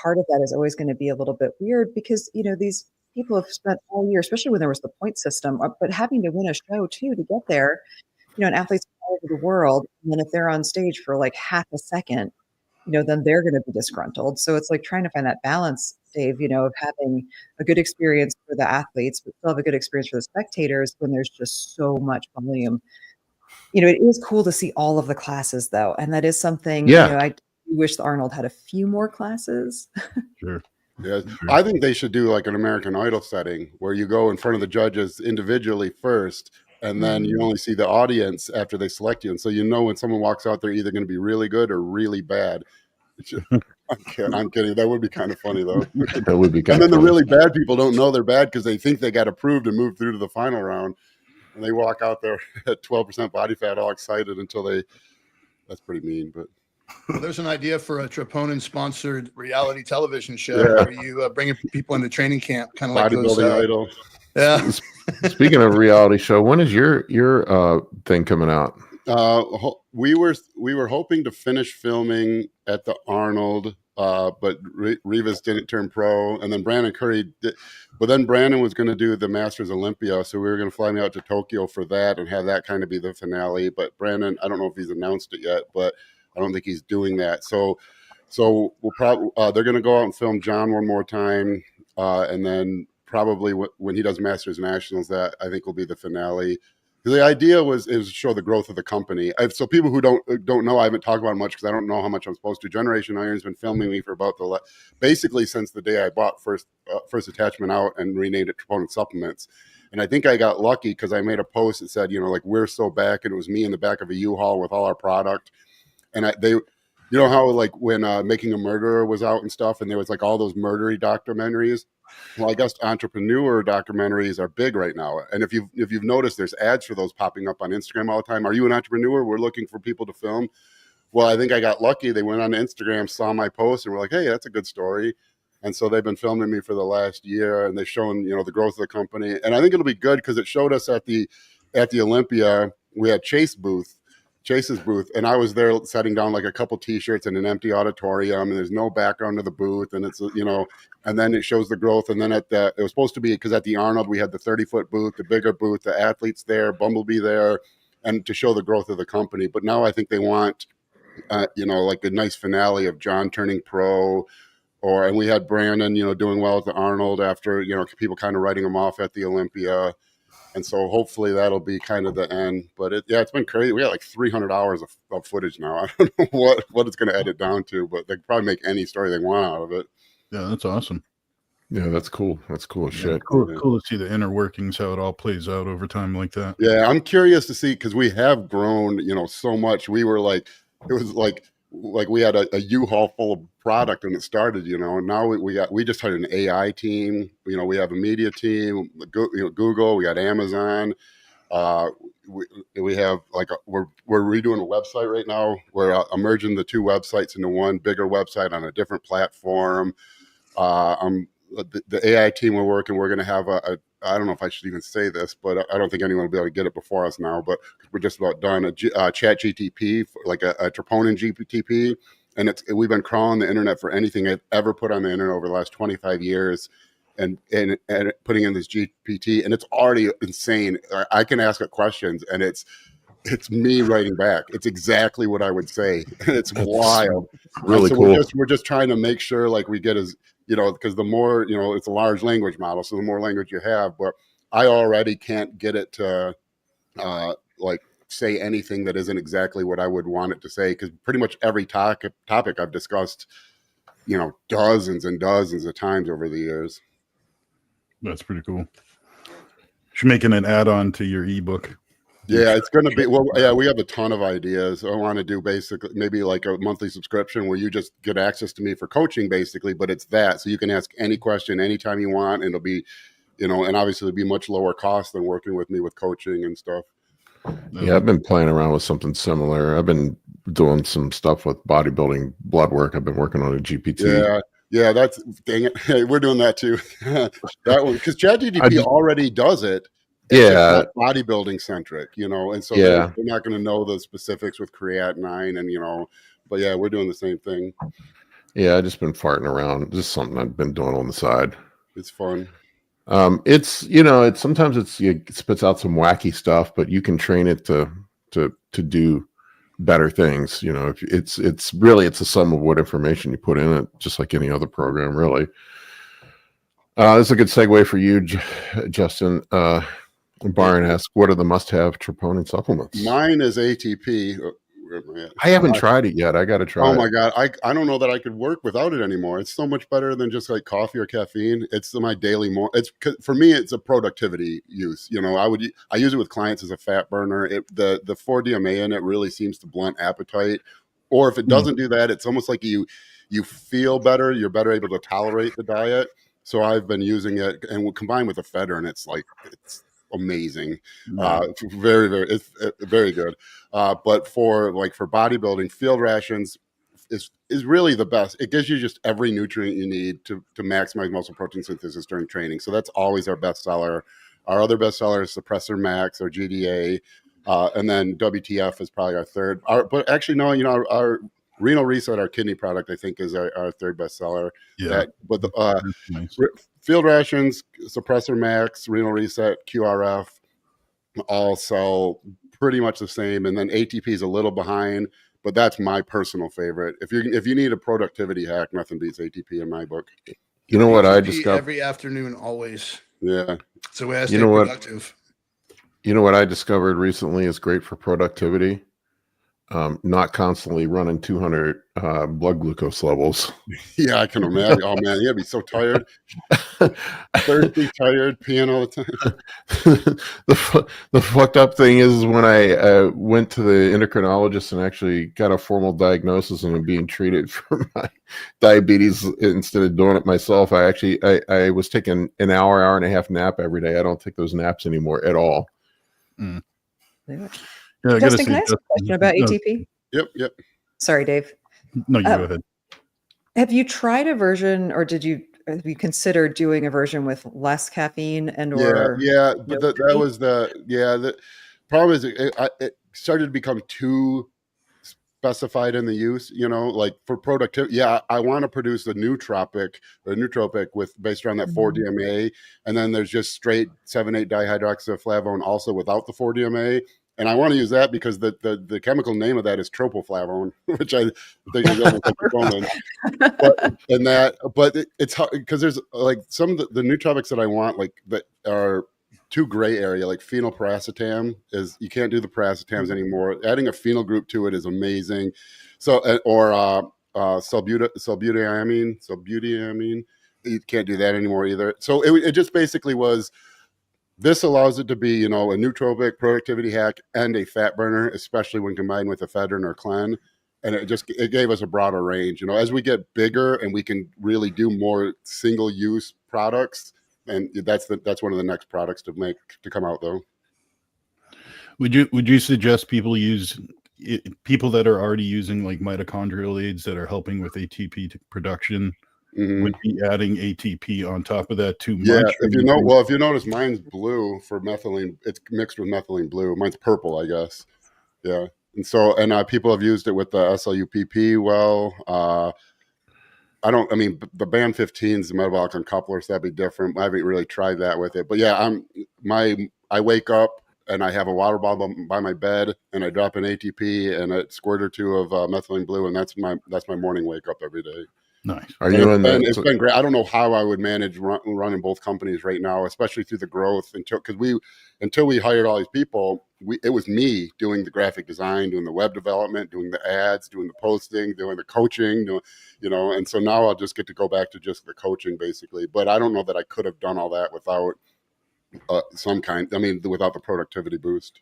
part of that is always going to be a little bit weird because, these people have spent all year, especially when there was the point system, but having to win a show too to get there, and athletes all over the world. And then if they're on stage for like half a second, then they're going to be disgruntled. So it's like trying to find that balance, Dave, of having a good experience for the athletes, but still have a good experience for the spectators when there's just so much volume. It is cool to see all of the classes though. And that is something, I wish the Arnold had a few more classes. Sure. Yeah, I think they should do like an American Idol setting where you go in front of the judges individually first, and then you only see the audience after they select you. And so when someone walks out, they're either going to be really good or really bad. I'm kidding. That would be kind of funny, though. That would be kind of funny. And then the really bad people don't know they're bad because they think they got approved and moved through to the final round. And they walk out there at 12% body fat, all excited that's pretty mean, but. Well, there's an idea for a Troponin-sponsored reality television show where you bring people into training camp, kind of like bodybuilding idol. Yeah. Speaking of reality show, when is your thing coming out? We were hoping to finish filming at the Arnold, but Rivas didn't turn pro, and then Brandon Curry did. But then Brandon was going to do the Masters Olympia, so we were going to fly me out to Tokyo for that and have that kind of be the finale. But Brandon, I don't know if he's announced it yet, but I don't think he's doing that. So we'll probably they're going to go out and film John one more time, and then probably when he does Masters Nationals, that I think will be the finale. The idea is to show the growth of the company. So people who don't know, I haven't talked about it much because I don't know how much I'm supposed to. Generation Iron's been filming me for about basically since the day I bought first attachment out and renamed it Troponin Supplements. And I think I got lucky because I made a post that said, like, we're so back, and it was me in the back of a U-Haul with all our product. And they how like when Making a Murderer was out and stuff, and there was like all those murdery documentaries. Well, I guess entrepreneur documentaries are big right now. And if you've noticed, there's ads for those popping up on Instagram all the time. Are you an entrepreneur? We're looking for people to film. Well, I think I got lucky. They went on Instagram, saw my post, and were like, hey, that's a good story. And so they've been filming me for the last year, and they've shown, the growth of the company. And I think it'll be good because it showed us at the Olympia, we had Chase's booth, and I was there setting down like a couple T-shirts in an empty auditorium, and there's no background to the booth, and it's and then it shows the growth. And then it was supposed to be because at the Arnold we had the 30-foot booth, the bigger booth, the athletes there, Bumblebee there, and to show the growth of the company. But now I think they want like a nice finale of John turning pro, and we had Brandon doing well at the Arnold after people kind of writing him off at the Olympia. And so hopefully that'll be kind of the end. But it's been crazy. We got like 300 hours of footage now. I don't know what it's going to edit down to, but they can probably make any story they want out of it. Yeah, that's awesome. Yeah, that's cool. That's cool as shit. Cool to see the inner workings, how it all plays out over time like that. Yeah, I'm curious to see because we have grown, so much. We were like, it was like we had a U-Haul full of product when it started, and now we just hired an AI team. We have a media team, Google, we got Amazon. We have we're redoing a website right now. We're merging the two websites into one bigger website on a different platform. The AI team we're working, we're going to have I don't know if I should even say this, but I don't think anyone will be able to get it before us now, but we're just about done. Chat GTP, like a troponin GTP. And we've been crawling the internet for anything I've ever put on the internet over the last 25 years and putting in this GPT. And it's already insane. I can ask it questions and it's me writing back. It's exactly what I would say. It's wild. Really so cool. We're just trying to make sure we get as, because the more, it's a large language model. So the more language you have, but I already can't get it to say anything that isn't exactly what I would want it to say. Cause pretty much every topic I've discussed, dozens and dozens of times over the years. That's pretty cool. You're making an add-on to your ebook. Yeah, it's going to be, well, yeah, we have a ton of ideas. I want to do basically maybe like a monthly subscription where you just get access to me for coaching basically, but it's that. So you can ask any question anytime you want. And it'll be, and obviously it'll be much lower cost than working with me with coaching and stuff. Yeah, I've been playing around with something similar. I've been doing some stuff with bodybuilding blood work. I've been working on a GPT. Yeah, that's, dang it. Hey, we're doing that too. That one, because ChatGPT already does it. It's just not bodybuilding centric, and so they're not going to know the specifics with creatinine and, but yeah, we're doing the same thing. Yeah, I've just been farting around. Just something I've been doing on the side. It's fun. It's, sometimes it spits out some wacky stuff, but you can train it to do better things. If it's a sum of what information you put in it, just like any other program, really. This is a good segue for you, Justin. Byron asks, what are the must-have troponin supplements? Mine is ATP. I haven't tried it yet. I got to try it. Oh my God. I don't know that I could work without it anymore. It's so much better than just like coffee or caffeine. It's my daily for me, it's a productivity use. I use it with clients as a fat burner. The 4-DMA in it really seems to blunt appetite. Or if it doesn't do that, it's almost like you feel better. You're better able to tolerate the diet. So I've been using it and we'll combine with a feder and it's amazing. Very, very, it's very good. But for bodybuilding, field rations is really the best. It gives you just every nutrient you need to maximize muscle protein synthesis during training. So that's always our best seller. Our other best seller is Suppressor Max or GDA. And then WTF is probably our third. But actually, no, our Renal Reset, our kidney product, I think is our third best seller. Yeah. But the field rations, Suppressor Max, Renal Reset, QRF, all sell pretty much the same. And then ATP is a little behind, but that's my personal favorite. If you need a productivity hack, nothing beats ATP in my book. You know what ATP I discovered every afternoon, always. Yeah. So we have to stay productive. You know what I discovered recently is great for productivity. Not constantly running 200 blood glucose levels. Yeah, I can imagine. Oh man, you'd be so tired, thirsty, tired, peeing all the time. The fucked up thing is when I went to the endocrinologist and actually got a formal diagnosis and I'm being treated for my diabetes instead of doing it myself. I was taking an hour and a half nap every day. I don't take those naps anymore at all. Yeah. Yeah, Justin, can I ask a question about ATP? Yep. Sorry, Dave. No, you go ahead. Have you tried a version, or have you considered doing a version with less caffeine and or? Yeah. But that was the problem is it started to become too specified in the use, like for productivity. Yeah, I want to produce a nootropic based around that 4-DMA, and then there's just straight 7,8 dihydroxyflavone also without the 4-DMA. And I want to use that because the chemical name of that is tropoflavone, which I think is almost like troponin. But it's hard because there's like some of the nootropics that I want, like that are too gray area, like phenylpiracetam is, you can't do the piracetams anymore. Adding a phenyl group to it is amazing. So, or sulbutamine, you can't do that anymore either. So it just basically was. This allows it to be, you know, a nootropic, productivity hack, and a fat burner, especially when combined with ephedrine or clen. And it gave us a broader range. You know, as we get bigger and we can really do more single use products, and that's one of the next products to come out though. Would you suggest people that are already using like mitochondrial aids that are helping with ATP production? Would be adding ATP on top of that too much? Yeah, if you notice, mine's blue for methylene. It's mixed with methylene blue. Mine's purple, I guess. Yeah, and people have used it with the SLUPP. Well, the BAM 15 is the metabolic uncoupler, so that'd be different. I haven't really tried that with it, but yeah, I wake up and I have a water bottle by my bed, and I drop an ATP and a squirt or two of methylene blue, and that's my morning wake up every day. Nice. It's been great. I don't know how I would manage running both companies right now, especially through the growth until we hired all these people. It was me doing the graphic design, doing the web development, doing the ads, doing the posting, doing the coaching, and so now I'll just get to go back to just the coaching basically. But I don't know that I could have done all that without without the productivity boost.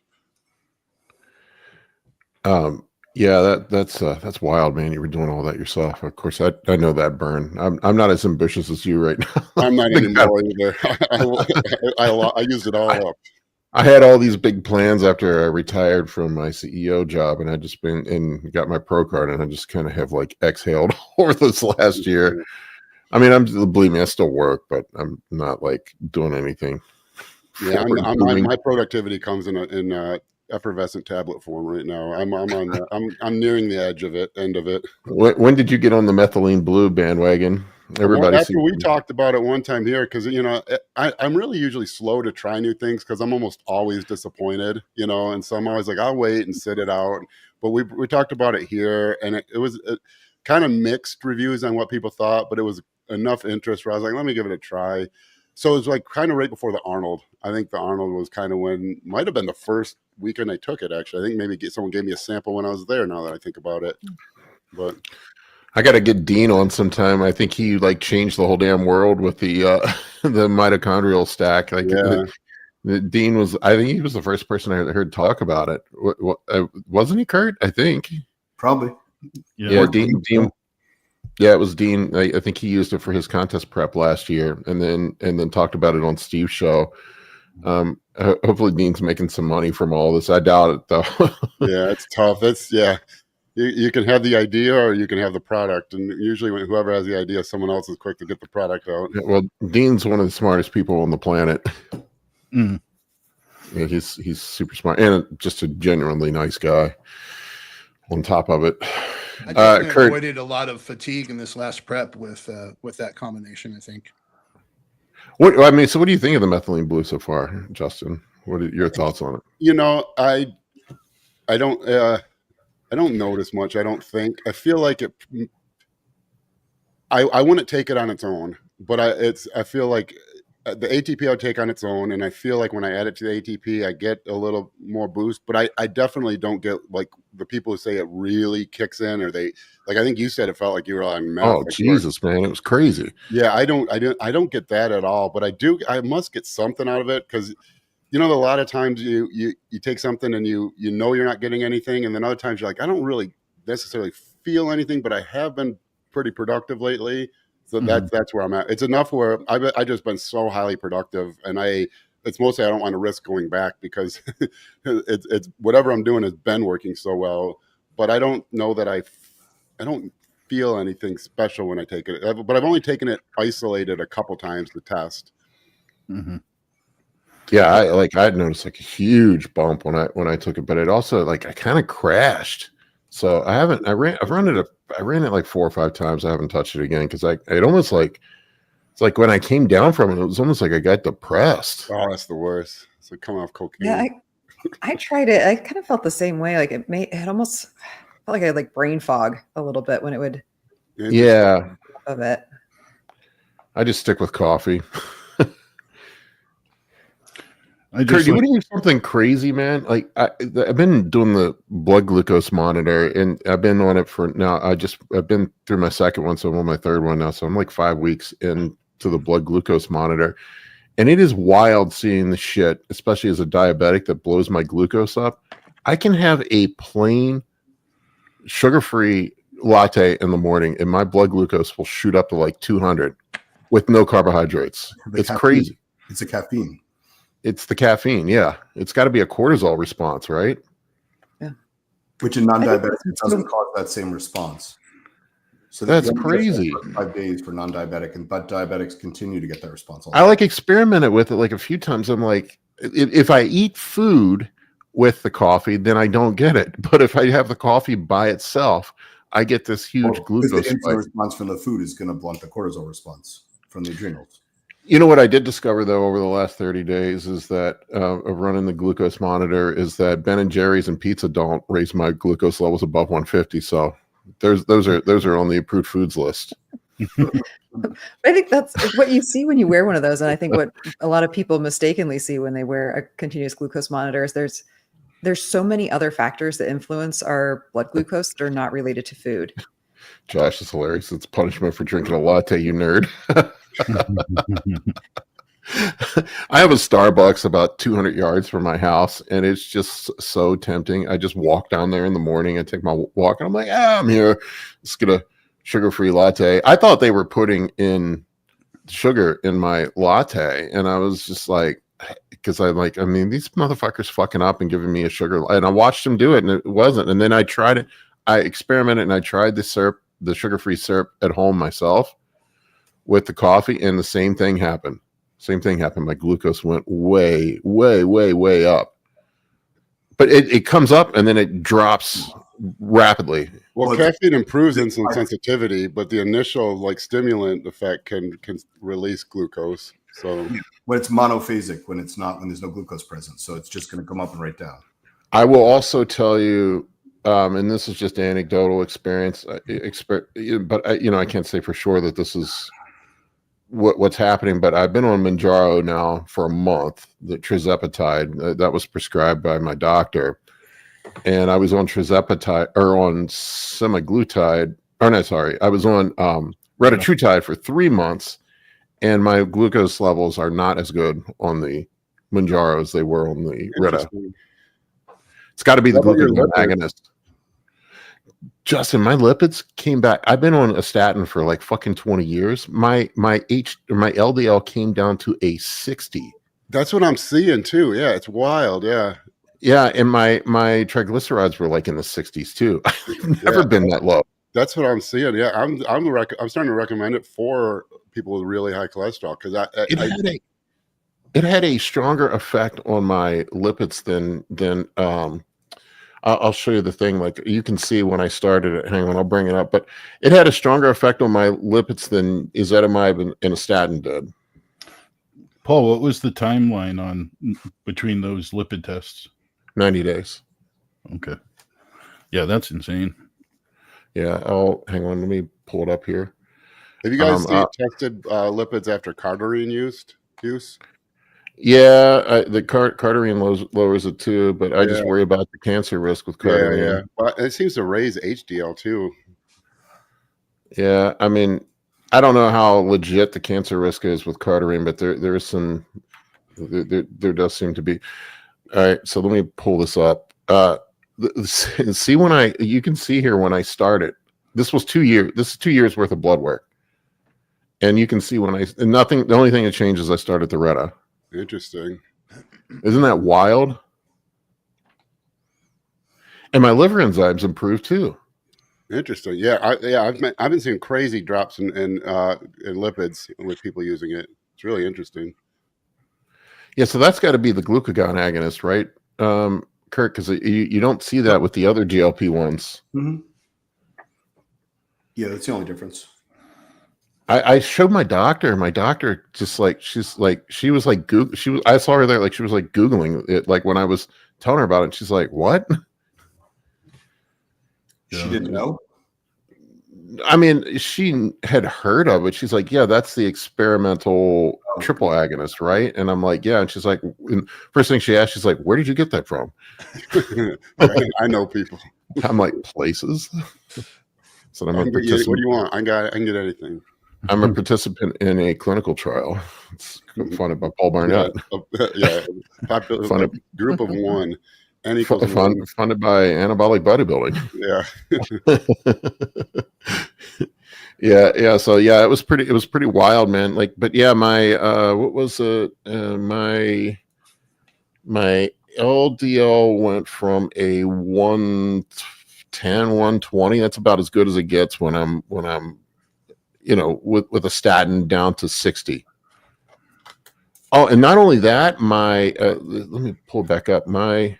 Yeah, that's wild, man. You were doing all that yourself. Of course, I know that burn. I'm not as ambitious as you right now. I'm not anymore either. I used it all up. I had all these big plans after I retired from my CEO job, and I just got my pro card, and I just kind of have like exhaled over this last year. I mean, believe me, I still work, but I'm not like doing anything. Yeah, my productivity comes in effervescent tablet form right now. I'm nearing the end of it. When did you get on the methylene blue bandwagon? After we talked about it one time here, because I'm really usually slow to try new things because I'm almost always disappointed, and so I'm always like, I'll wait and sit it out. But we talked about it here, and it was kind of mixed reviews on what people thought, but it was enough interest where I was like, let me give it a try. So it was like kind of right before the Arnold. I think the Arnold was kind of might have been the first weekend I took it, actually. I think maybe someone gave me a sample when I was there, now that I think about it. But I got to get Dean on sometime. I think he like changed the whole damn world with the the mitochondrial stack. Like, yeah. Dean I think he was the first person I heard talk about it. Wasn't he, Kurt? I think. Probably. Yeah, Dean. Yeah, it was Dean. I think he used it for his contest prep last year, and then talked about it on Steve's show. Hopefully, Dean's making some money from all this. I doubt it, though. Yeah, it's tough. You can have the idea or you can have the product, and usually, whoever has the idea, someone else is quick to get the product out. Yeah, well, Dean's one of the smartest people on the planet. Mm. Yeah, he's super smart and just a genuinely nice guy. On top of it. I definitely avoided a lot of fatigue in this last prep with that combination, I think. So what do you think of the methylene blue so far, Justin? What are your thoughts on it? I don't notice much. I don't think. I feel like it. I wouldn't take it on its own, but I feel like the ATP I would take on its own, and I feel like when I add it to the ATP, I get a little more boost. But I definitely don't get like the people who say it really kicks in, or I think you said it felt like you were on meth. Oh, Jesus, man, it was crazy. Yeah, I don't get that at all. But I must get something out of it because a lot of times you take something and you're not getting anything, and then other times you're like, I don't really necessarily feel anything, but I have been pretty productive lately. So that's where I'm at. It's enough where I've just been so highly productive, and it's mostly I don't want to risk going back because it's whatever I'm doing has been working so well. But I don't know that I don't feel anything special when I take it. But I've only taken it isolated a couple times to test. Mm-hmm. Yeah, I noticed like a huge bump when I took it, but it also I kind of crashed. So I ran it like 4 or 5 times. I haven't touched it again because it almost it's like when I came down from it was almost like I got depressed. Oh, that's the worst. It's like coming off cocaine. Yeah, I tried it. I kind of felt the same way. Like it almost felt like I had like brain fog a little bit when it would. Yeah. Of it. I just stick with coffee. Kurt, you want to do something crazy, man? Like I've been doing the blood glucose monitor, and I've been on it for now. I've been through my second one, so I'm on my third one now. So I'm like 5 weeks into to the blood glucose monitor, and it is wild seeing the shit, especially as a diabetic, that blows my glucose up. I can have a plain sugar-free latte in the morning, and my blood glucose will shoot up to like 200 with no carbohydrates. It's crazy. It's a caffeine. It's the caffeine. Yeah, it's got to be a cortisol response, right? Which in non-diabetics it doesn't cause that same response. So that's crazy. 5 days for non-diabetic, but diabetics continue to get that response. I like experimented with it like a few times. I'm like, if I eat food with the coffee, then I don't get it. But if I have the coffee by itself, I get this huge glucose the spike. response from the food is going to blunt the cortisol response from the adrenals. You know what I did discover though over the last 30 days is that of running the glucose monitor is that Ben and Jerry's and pizza don't raise my glucose levels above 150. So those are on the approved foods list. I think that's what you see when you wear one of those, and I think what a lot of people mistakenly see when they wear a continuous glucose monitor is there's so many other factors that influence our blood glucose that are not related to food. Josh is hilarious. It's punishment for drinking a latte, you nerd. I have a Starbucks about 200 yards from my house, and it's just so tempting. I just walk down there in the morning and take my walk, and I'm like, I'm here. Let's get a sugar-free latte. I thought they were putting in sugar in my latte, and I was just like, because these motherfuckers fucking up and giving me a sugar. And I watched them do it, and it wasn't. And then I tried it. I experimented, and I tried the syrup, the sugar-free syrup at home myself with the coffee, and the same thing happened. My glucose went way, way, way, way up. But it comes up and then it drops rapidly. Well, caffeine improves insulin sensitivity, but the initial like stimulant effect can release glucose. So when it's monophasic, when there's no glucose present, so it's just going to come up and right down. I will also tell you, and this is just anecdotal experience, but I can't say for sure that this is what's happening, but I've been on Mounjaro now for a month, the tirzepatide that was prescribed by my doctor, and I was on tirzepatide or on semaglutide, I was on retatrutide for 3 months, and my glucose levels are not as good on the Mounjaro as they were on the Reta. It's got to be the glucagon agonist. Justin, my lipids came back. I've been on a statin for like fucking 20 years. My LDL came down to a 60. That's what I'm seeing too. Yeah, it's wild. Yeah. Yeah, and my triglycerides were like in the 60s too. I've never been that low. That's what I'm seeing. Yeah, I'm starting to recommend it for people with really high cholesterol because it had a stronger effect on my lipids than I'll show you the thing. Like you can see when I started it. Hang on, I'll bring it up. But it had a stronger effect on my lipids than ezetimibe and a statin did. Paul, what was the timeline between those lipid tests? 90 days. Okay. Yeah, that's insane. Yeah. Hang on. Let me pull it up here. Have you guys tested lipids after cardarine use? Yeah, the cardarine lowers it too, but I just worry about the cancer risk with cardarine. Yeah. But it seems to raise HDL too. Yeah, I mean, I don't know how legit the cancer risk is with cardarine, but there is some. There does seem to be. All right, so let me pull this up. See you can see here when I started. This was 2 years. This is 2 years worth of blood work, and you can see nothing. The only thing that changed is I started the Reta. Interesting. Isn't that wild? And my liver enzymes improved too. Interesting. Yeah, I've been seeing crazy drops in lipids with people using it. It's really interesting. Yeah, so that's got to be the glucagon agonist, right, Kurt? Because you don't see that with the other GLP ones. Mm-hmm. Yeah, that's the only difference. I showed my doctor. My doctor just I saw her there, like she was like Googling it, like when I was telling her about it. She's like, "What?" She didn't know. I mean, she had heard of it. She's like, "Yeah, that's the experimental triple agonist, right?" And I'm like, "Yeah." And she's like, first thing she asked, she's like, "Where did you get that from?" I know people. I'm like, places. So I'm what do you want? I can get anything. I'm a participant in a clinical trial. It's funded by Paul Barnett. Yeah, Funded, group of one. N equals one. funded by Anabolic Bodybuilding. Yeah. Yeah. So yeah, it was pretty wild, man. Like, but yeah, my what was my LDL went from a 110, 120. That's about as good as it gets when I'm with a statin down to 60. Oh, and not only that, my let me pull back up my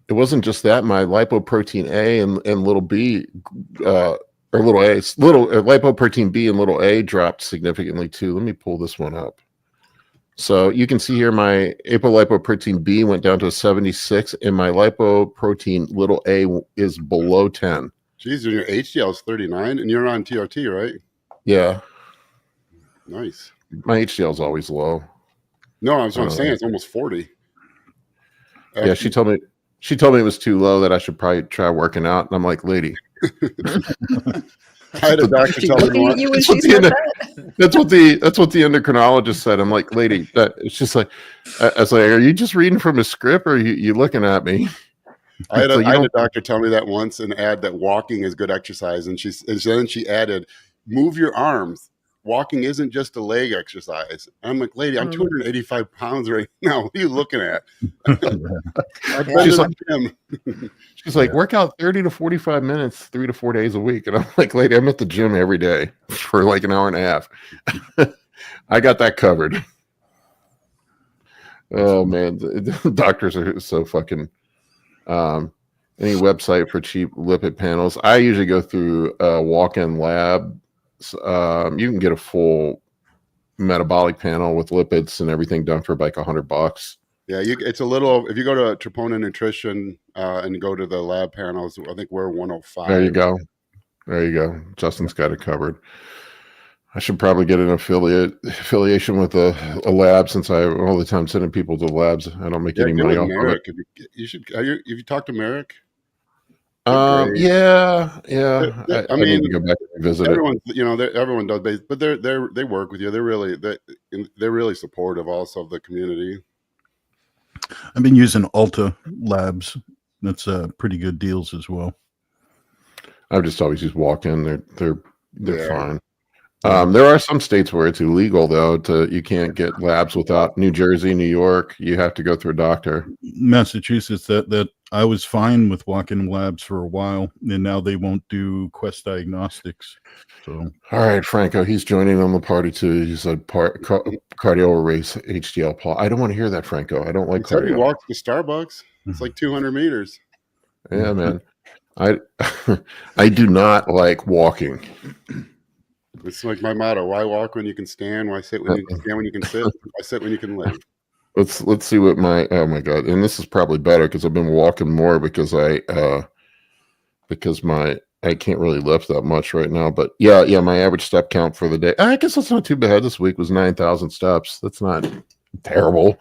it wasn't just that. My lipoprotein A and little B, or little A, lipoprotein B and little A dropped significantly too. Let me pull this one up. So you can see here my apolipoprotein B went down to a 76, and my lipoprotein little A is below 10. Geez, your HDL is 39, and you're on TRT, right? Yeah. Nice. My HDL is always low. No, I'm saying it's almost 40. Yeah, she told me it was too low, that I should probably try working out, and I'm like, lady. I had a doctor tell me that's what the endocrinologist said. I'm like, lady, it's just like, I was like, are you just reading from a script, or are you looking at me? I had a doctor tell me that once and add that walking is good exercise, and then she added, move your arms. Walking isn't just a leg exercise. I'm like, lady, I'm 285 pounds right now. What are you looking at? She's like, work out 30 to 45 minutes, 3 to 4 days a week. And I'm like, lady, I'm at the gym every day for like an hour and a half. I got that covered. Oh man, the doctors are so fucking. Any website for cheap lipid panels? I usually go through Walk-In Lab. You can get a full metabolic panel with lipids and everything done for like $100. Yeah, it's a little. If you go to Troponin Nutrition and go to the lab panels, I think we're 105. There you go. Justin's got it covered. I should probably get an affiliation with a lab, since I all the time sending people to labs. I don't make any money off of it. You should. Have you talked to Merrick? Yeah. I need to go back and visit it. Everyone does, but they work with you. They're really supportive also of the community. I've been using Alta Labs. That's pretty good deals as well. I've just always used Walk-In. They're fine. There are some states where it's illegal though. You can't get labs without New Jersey, New York. You have to go through a doctor. Massachusetts, that I was fine with Walk-In Labs for a while, and now they won't do Quest Diagnostics. So, all right, Franco, he's joining on the party too. He said cardio race HDL. Paul, I don't want to hear that, Franco. I don't like cardio. He walks to Starbucks. It's like 200 meters. Yeah, man. I do not like walking. It's like my motto: why walk when you can stand? Why sit when you can stand? When you can sit? Why sit when you can live? Let's see what oh my god, and this is probably better because I've been walking more because I can't really lift that much right now. But yeah, my average step count for the day, I guess that's not too bad. This week was 9,000 steps. That's not terrible,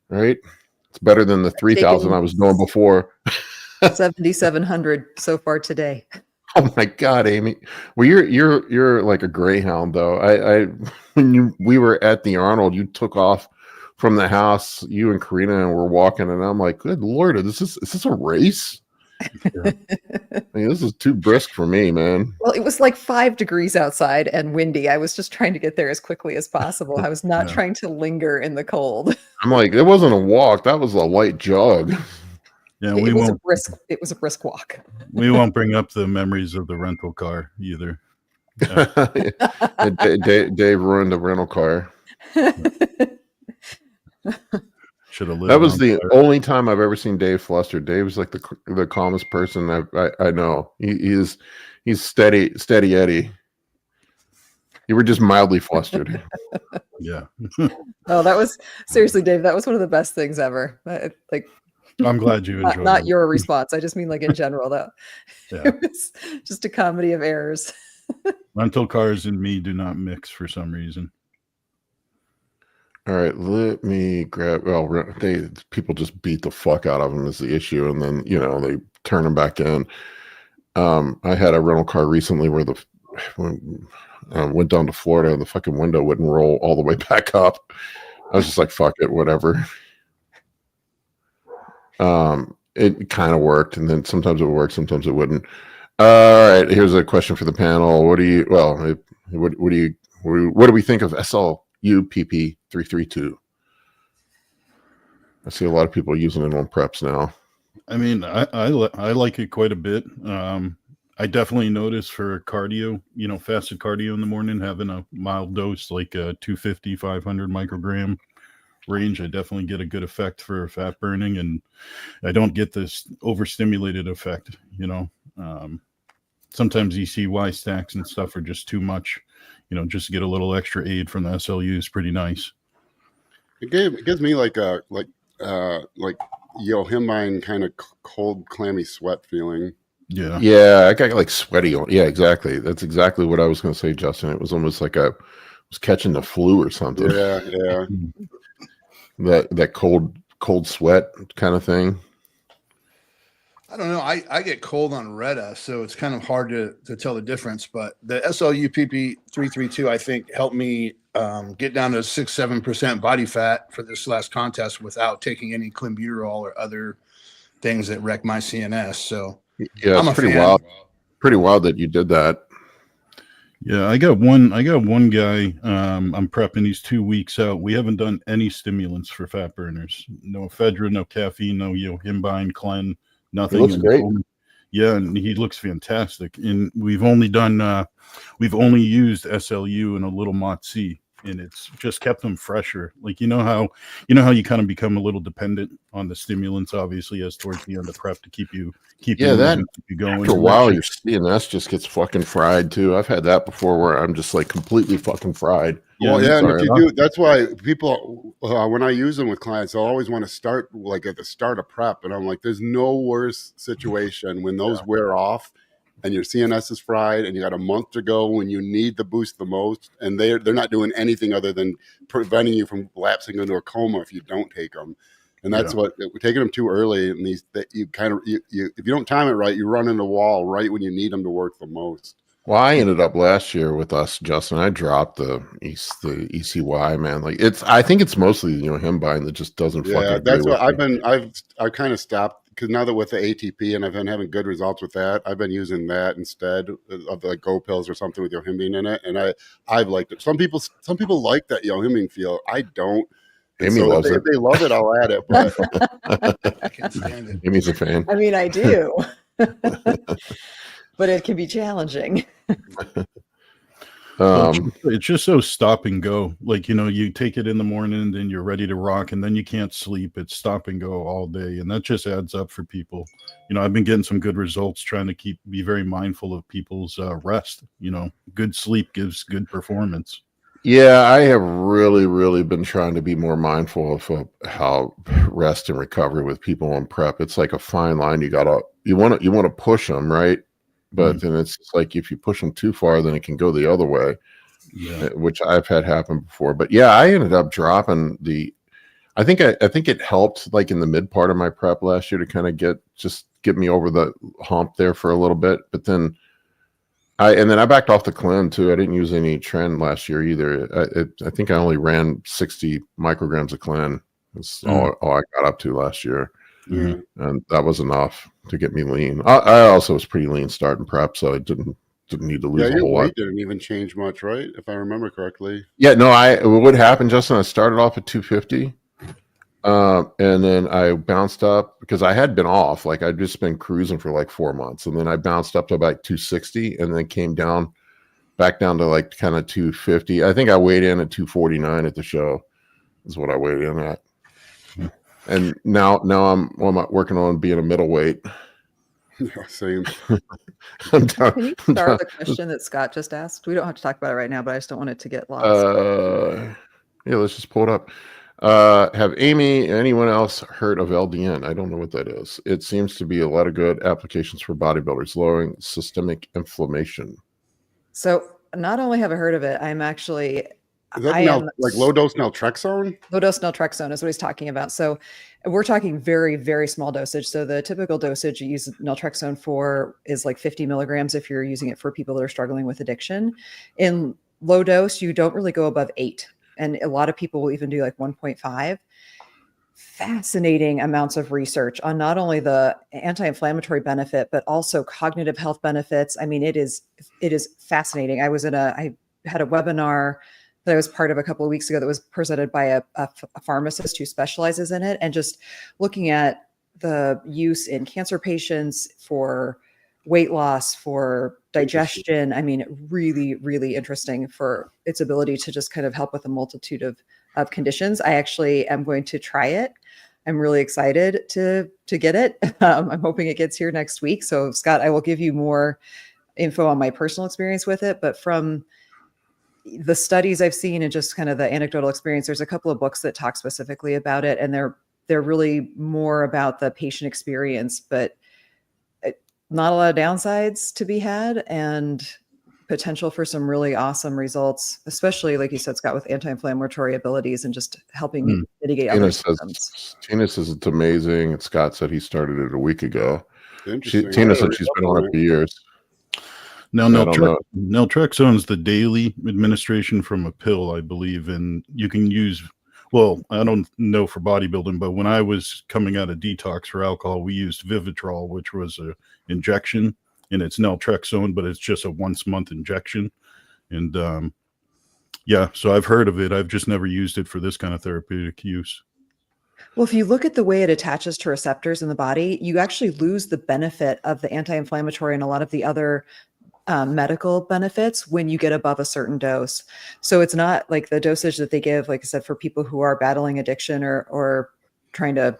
right? It's better than the 3,000 I was doing before. 7,700 so far today. Oh my God, Amy. Well, you're like a greyhound though. When we were at the Arnold, you took off from the house, you and Karina, and we're walking, and I'm like, good Lord, is this a race? Yeah. I mean, this is too brisk for me, man. Well, it was like 5 degrees outside and windy. I was just trying to get there as quickly as possible. I was not trying to linger in the cold. I'm like, it wasn't a walk, that was a light jog. Yeah, it was a brisk walk. We won't bring up the memories of the rental car either. Dave ruined the rental car. Should have lived. That was the only time I've ever seen Dave flustered. Dave's like the calmest person I know. He's steady Eddie. You were just mildly flustered. Yeah. Oh, that was seriously, Dave. That was one of the best things ever. I'm glad you enjoyed not it. your response. I just mean like in general, though. Yeah. It was just a comedy of errors. Rental cars and me do not mix for some reason. All right, let me grab. Well, people just beat the fuck out of them is the issue, and then they turn them back in. I had a rental car recently where when, went down to Florida and the fucking window wouldn't roll all the way back up. I was just like, fuck it, whatever. It kind of worked, and then sometimes it would work, sometimes it wouldn't. All right, here's a question for the panel. What do we think of SLU-PP 332? I see a lot of people using it on preps now. I mean, I like it quite a bit. I definitely notice for cardio, fasted cardio in the morning, having a mild dose like a 250, 500 microgram range, I definitely get a good effect for fat burning, and I don't get this overstimulated effect. Sometimes ECY stacks and stuff are just too much. Just to get a little extra aid from the SLU is pretty nice. It gives me like Yohimbine kind of cold, clammy sweat feeling. Yeah, I got like sweaty on. Yeah, exactly. That's exactly what I was going to say, Justin. It was almost like I was catching the flu or something. Yeah. that cold sweat kind of thing. I don't know. I get cold on Retta, so it's kind of hard to tell the difference. But the SLU-PP 332, I think, helped me get down to 6-7% body fat for this last contest without taking any clenbuterol or other things that wreck my CNS. So yeah, it's pretty wild. Pretty wild that you did that. Yeah, I got one guy. I'm prepping. He's 2 weeks out. We haven't done any stimulants for fat burners. No ephedra, no caffeine, no Yohimbine, Clen, nothing. He looks great. Yeah, and he looks fantastic. And we've only used SLU and a little MOTC, and it's just kept them fresher. Like how you kind of become a little dependent on the stimulants, obviously, as towards the end of prep to keep you going. After a while, your CNS just gets fucking fried too. I've had that before, where I'm just like completely fucking fried. And if you do, that's why people when I use them with clients, they'll always want to start like at the start of prep, and I'm like, there's no worse situation when those wear off and your CNS is fried and you got a month to go when you need the boost the most, and they're not doing anything other than preventing you from lapsing into a coma if you don't take them. And that's what we're taking them too early, and if you don't time it right, you run into the wall right when you need them to work the most. Well, I ended up last year with us, Justin. I dropped the ECY, man. Like I think it's mostly Yohimbine that just doesn't fucking. Yeah, that's what I've kind of stopped, because now that with the ATP and I've been having good results with that, I've been using that instead of the Go pills or something with Yohimbine in it, and I've liked it. Some people like that Yohimbine feel. I don't. Amy loves it. If they love it, I'll add it. But I can't stand it. Amy's a fan. I mean, I do. But it can be challenging. It's just so stop and go. Like, you take it in the morning and then you're ready to rock, and then you can't sleep. It's stop and go all day. And that just adds up for people. I've been getting some good results trying to be very mindful of people's rest. Good sleep gives good performance. Yeah, I have really, really been trying to be more mindful of how rest and recovery with people on prep. It's like a fine line. You want to push them, right? But then it's like if you push them too far, then it can go the other way, which I've had happen before. But yeah, I ended up dropping I think it helped like in the mid part of my prep last year to kind of get me over the hump there for a little bit. But then I backed off the Clen too. I didn't use any trend last year either. I think I only ran 60 micrograms of Clen. That's all I got up to last year. And that was enough to get me lean. I also was pretty lean starting prep, so I didn't need to lose a whole lot. Weight didn't even change much, right? If I remember correctly. Yeah, no, what happened, Justin, I started off at 250. And then I bounced up because I had been off. Like I'd just been cruising for like 4 months. And then I bounced up to about 260 and then came back down to like kind of 250. I think I weighed in at 249 at the show is what I weighed in at. And now I'm working on being a middleweight. Yeah, same. I'm down, Can you start the question that Scott just asked? We don't have to talk about it right now, but I just don't want it to get lost. Yeah, let's just pull it up. Have Amy, anyone else heard of LDN? I don't know what that is. It seems to be a lot of good applications for bodybuilders, lowering systemic inflammation. So not only have I heard of it, Is that I am like low dose naltrexone? low dose naltrexone is what he's talking about. So we're talking very, very small dosage. So the typical dosage you use naltrexone for is like 50 milligrams if you're using it for people that are struggling with addiction. In low dose, you don't really go above 8. And a lot of people will even do like 1.5. Fascinating amounts of research on not only the anti-inflammatory benefit, but also cognitive health benefits. I mean, it is fascinating. I had a webinar that I was part of a couple of weeks ago that was presented by a pharmacist who specializes in it, and just looking at the use in cancer patients for weight loss, for digestion. I mean, really, really interesting for its ability to just kind of help with a multitude of conditions. I actually am going to try it. I'm really excited to get it. I'm hoping it gets here next week. So Scott, I will give you more info on my personal experience with it, but from the studies I've seen and just kind of the anecdotal experience, there's a couple of books that talk specifically about it, and they're really more about the patient experience, but not a lot of downsides to be had, and potential for some really awesome results, especially like you said, Scott, with anti-inflammatory abilities and just helping mitigate other symptoms. Tina says it's amazing, and Scott said he started it a week ago. Interesting. Tina said she's been on it for years. Now, naltrexone is the daily administration from a pill, I believe, and you can use. Well, I don't know for bodybuilding, but when I was coming out of detox for alcohol, we used Vivitrol, which was a injection, and it's naltrexone, but it's just a once-a-month injection. And yeah, so I've heard of it. I've just never used it for this kind of therapeutic use. Well, if you look at the way it attaches to receptors in the body, you actually lose the benefit of the anti-inflammatory and a lot of the other medical benefits when you get above a certain dose. So it's not like the dosage that they give, like I said, for people who are battling addiction or trying to,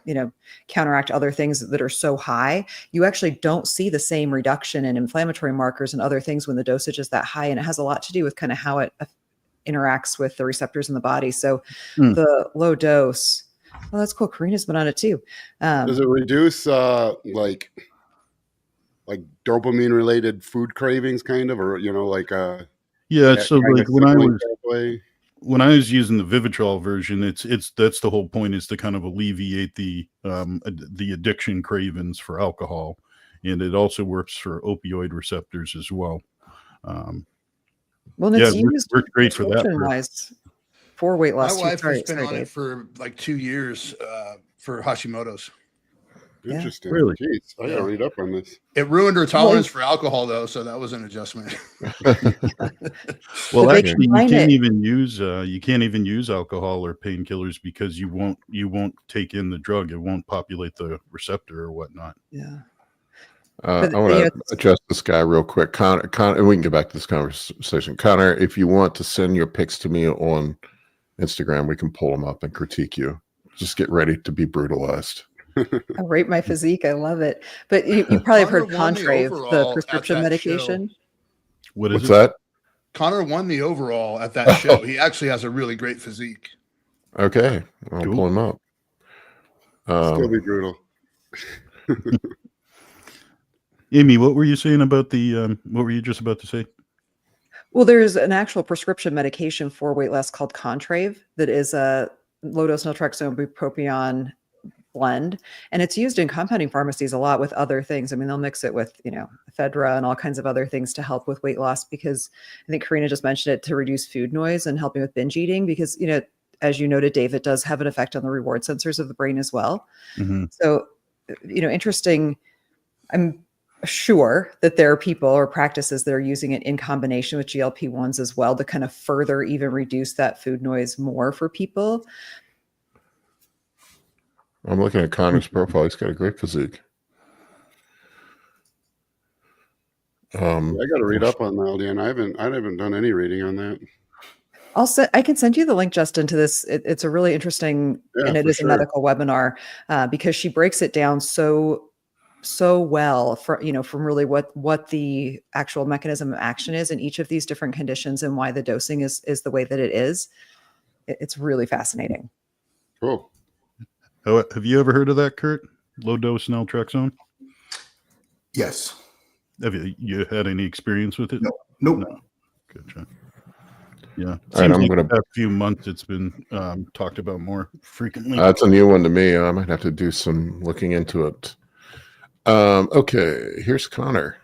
counteract other things that are so high. You actually don't see the same reduction in inflammatory markers and other things when the dosage is that high. And it has a lot to do with kind of how it interacts with the receptors in the body. So the low dose, well, that's cool. Karina's been on it too. Does it reduce like dopamine related food cravings kind of, or yeah, so like when I was using the Vivitrol version, that's the whole point, is to kind of alleviate the addiction cravings for alcohol, and it also works for opioid receptors as well. Well, it's used works great for that wise for weight loss. My wife has been on it for like 2 years for Hashimoto's. Interesting. Really? Jeez, I gotta read up on this. It ruined her tolerance for alcohol, though, so that was an adjustment. Well, actually, you can't even use alcohol or painkillers because you won't take in the drug. It won't populate the receptor or whatnot. Yeah. I want to address this guy real quick. Connor, and we can get back to this conversation. Connor, if you want to send your pics to me on Instagram, we can pull them up and critique you. Just get ready to be brutalized. I rate my physique. I love it. But you probably have heard Contrave, the prescription medication. What's that? Connor won the overall at that show. He actually has a really great physique. Okay. I'll pull him up. Still be brutal. Amy, what were you saying about what were you just about to say? Well, there's an actual prescription medication for weight loss called Contrave that is a low-dose naltrexone bupropion blend, and it's used in compounding pharmacies a lot with other things. I mean, they'll mix it with ephedra and all kinds of other things to help with weight loss, because I think Karina just mentioned it, to reduce food noise and helping with binge eating, because as you noted, Dave, it does have an effect on the reward sensors of the brain as well. Mm-hmm. So interesting. I'm sure that there are people or practices that are using it in combination with GLP-1s as well to kind of further even reduce that food noise more for people. I'm looking at Connor's profile. He's got a great physique. I got to read up on that, LDN. I haven't done any reading on that. I can send you the link, Justin, to this. It's a really interesting, and it is a medical webinar because she breaks it down so well from really what the actual mechanism of action is in each of these different conditions and why the dosing is the way that it is. It's really fascinating. Cool. Have you ever heard of that, Kurt? Low dose naltrexone? Yes. Have you had any experience with it? No. Nope. No. Gotcha. Yeah. All right, Seems I'm like gonna. the past few months it's been talked about more frequently. That's a new one to me. I might have to do some looking into it. Okay, here's Connor.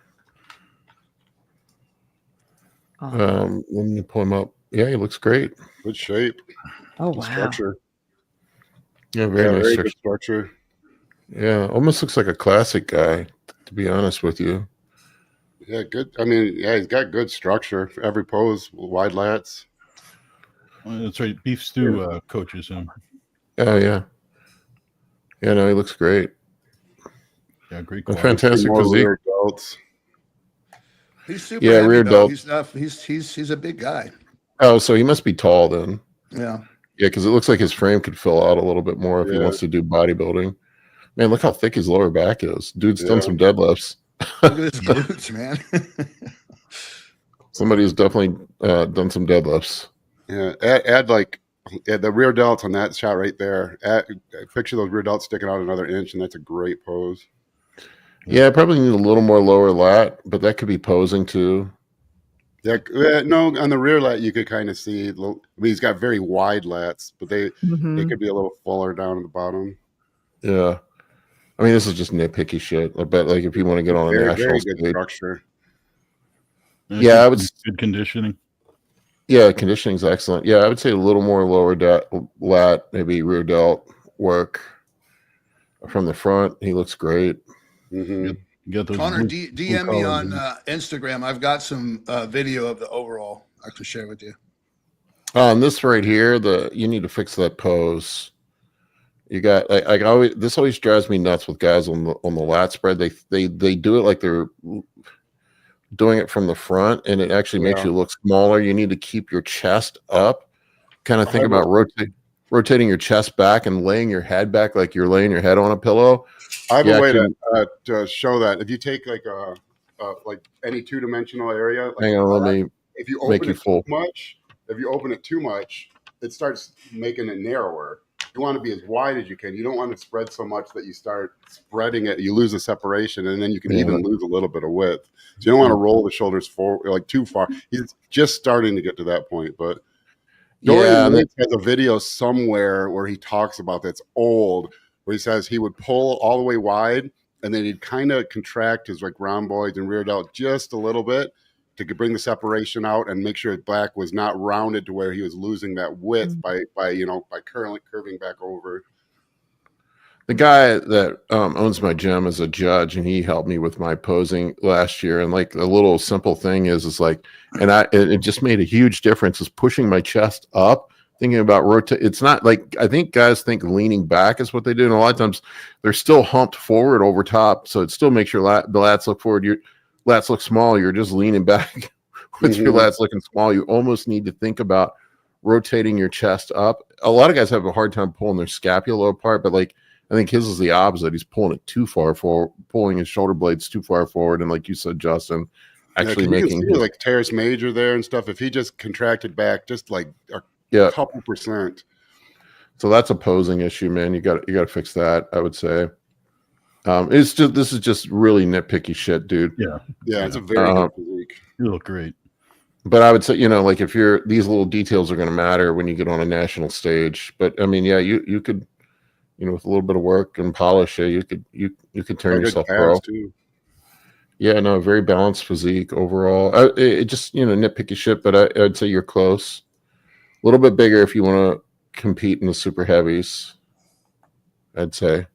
Let me pull him up. Yeah, he looks great. Good shape. Oh Good wow. structure. Yeah, very nice Very structure. good structure. Yeah, almost looks like a classic guy, to be honest with you. Yeah, good. I mean, yeah, he's got good structure. Every pose, wide lats. That's right. Beef Stew coaches him. Oh yeah. Yeah, no, he looks great. Yeah, great A quality. fantastic More physique. rear delts. He's super Yeah, heavy rear though. delt. He's not. He's a big guy. Oh, so he must be tall then. Yeah. Yeah, because it looks like his frame could fill out a little bit more if he Yeah. wants to do bodybuilding. Man, look how thick his lower back is. Dude's done Yeah. some deadlifts. Look at his glutes, man. Somebody has definitely done some deadlifts. Yeah, add like the rear delts on that shot right there. Picture those rear delts sticking out another inch, and that's a great pose. Yeah, I probably need a little more lower lat, but that could be posing too. Yeah, no, on the rear lat you could kind of see. I mean, he's got very wide lats, but they could be a little fuller down at the bottom. Yeah. I mean, this is just nitpicky shit. I bet, like, if you want to get on a Very, national very good stage. structure. Yeah, I would. Good conditioning. Yeah, conditioning's excellent. Yeah, I would say a little more lower lat, maybe rear delt work from the front. He looks great. Mm-hmm. You got those Connor, blue DM me collars on in. Instagram. I've got some video of the overall I can share with you. On this right here, you need to fix that pose. You got like always. This always drives me nuts with guys on the lat spread. They do it like they're doing it from the front, and it actually makes you look smaller. You need to keep your chest up. Kind of think about rotating your chest back and laying your head back like you're laying your head on a pillow. I have a way to show that. If you take like like any two-dimensional area, like hang on, let me. If you make open you it full. too much, it starts making it narrower. You want to be as wide as you can. You don't want to spread so much that you start spreading it. You lose the separation, and then you can even lose a little bit of width. So you don't want to roll the shoulders forward like too far. He's just starting to get to that point, but Dorian Yates has a video somewhere where he talks about that's old, where he says he would pull all the way wide, and then he'd kind of contract his like rhomboids and rear delt just a little bit to bring the separation out and make sure his back was not rounded to where he was losing that width by curving back over. The guy that owns my gym is a judge, and he helped me with my posing last year. And like the little simple thing is like, and it just made a huge difference. Is pushing my chest up, thinking about rotate. It's not like I think guys think leaning back is what they do, and a lot of times they're still humped forward over top, so it still makes your the lats look forward. Your lats look small. You're just leaning back with your lats looking small. You almost need to think about rotating your chest up. A lot of guys have a hard time pulling their scapula apart, but like I think his is the opposite. He's pulling it too far forward, pulling his shoulder blades too far forward, and like you said, Justin, actually making his, like teres major there and stuff. If he just contracted back just like a couple percent. So that's a posing issue, man. You got to fix that, I would say. This is just really nitpicky shit, dude. Yeah, it's a very good physique. You look great. But I would say, like if these little details are going to matter when you get on a national stage. But I mean, yeah, you could, with a little bit of work and polish, you could turn yourself pro. Too. Yeah, no, very balanced physique overall. It just nitpicky shit, but I'd say you're close. A little bit bigger if you want to compete in the super heavies. I'd say.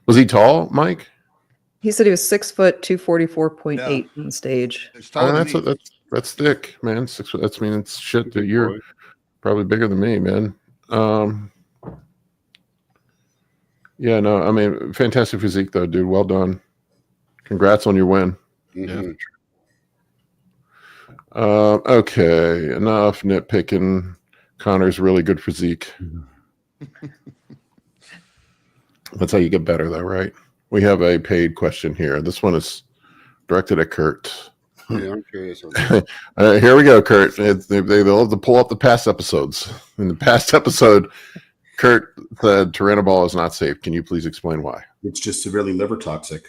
Was he tall, Mike? He said he was 6 foot 244.8 on stage. That's thick, man. 6 foot. That's it's shit that you're probably bigger than me, man. Yeah, no, I mean, fantastic physique though, dude. Well done. Congrats on your win. Mm-hmm. Okay, enough nitpicking. Connor's really good physique. That's how you get better, though, right? We have a paid question here. This one is directed at Kurt. Yeah, I'm curious. Here we go, Kurt. They love to pull up the past episodes. In the past episode, Kurt said Turinabol is not safe. Can you please explain why? It's just severely liver toxic.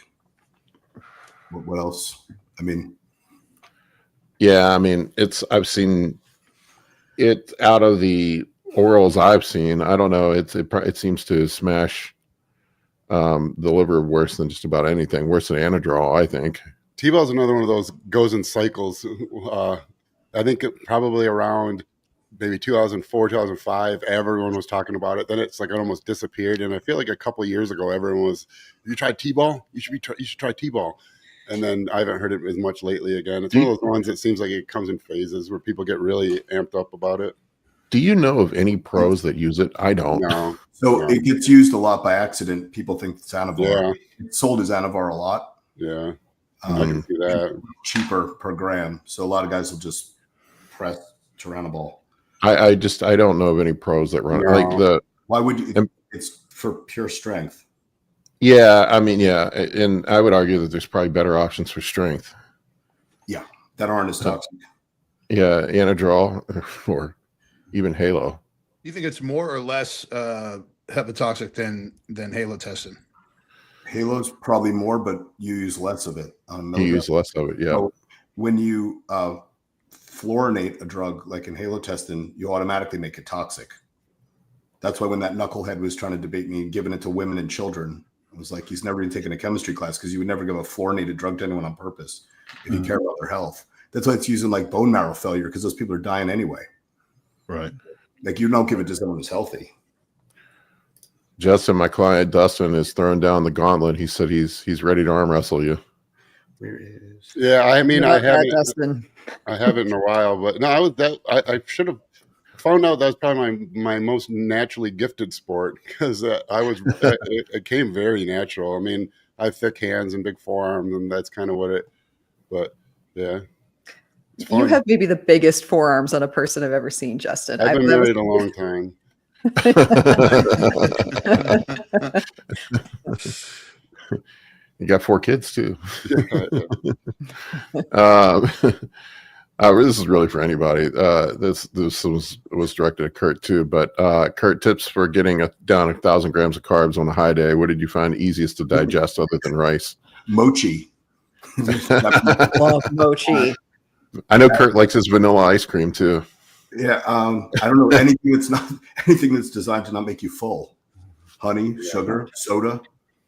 What else? I mean, yeah, I mean, I've seen It out of the orals I've seen, I don't know. It seems to smash the liver worse than just about anything. Worse than Anadrol, I think. T-Bell's another one of those goes in cycles. I think probably around maybe 2004, 2005, everyone was talking about it. Then it's like it almost disappeared. And I feel like a couple of years ago, everyone was, "You tried T-Ball? You should try T-Ball." And then I haven't heard it as much lately again. It's one of those ones that seems like it comes in phases where people get really amped up about it. Do you know of any pros that use it? I don't. No. So it gets used a lot by accident. People think it's Anavar. Yeah. It's sold as Anavar a lot. Yeah. I can see that. Cheaper per gram. So a lot of guys will just press Turinabol. I don't know of any pros that run it. Like the. Why would you? It's for pure strength. Yeah, I mean, yeah, and I would argue that there's probably better options for strength. Yeah, that aren't as toxic. Yeah, Anadrol or even Halo. You think it's more or less hepatotoxic than halotestin? Halo's probably more, but you use less of it on a milligram. You use less of it, yeah. So when you fluorinate a drug like in halotestin, you automatically make it toxic. That's why when that knucklehead was trying to debate me giving it to women and children, it was like he's never even taken a chemistry class because you would never give a fluorinated drug to anyone on purpose if you care about their health. That's why it's used in like bone marrow failure because those people are dying anyway. Right. Like you don't give it to someone who's healthy. Justin, my client Dustin, is throwing down the gauntlet. He said he's ready to arm wrestle you. Where is? Yeah, I mean, I haven't in a while, but no, I should have found out that was probably my most naturally gifted sport because it came very natural. I mean, I have thick hands and big forearms, and that's kind of what it. But yeah, you have maybe the biggest forearms on a person I've ever seen, Justin. I've been married a long time. You got 4 kids too. This is really for anybody. This was directed at Kurt too, but Kurt, tips for getting down 1,000 grams of carbs on a high day. What did you find easiest to digest other than rice? Mochi. Love mochi. I know Kurt likes his vanilla ice cream too. Yeah, I don't know anything that's designed to not make you full. Honey, sugar, soda,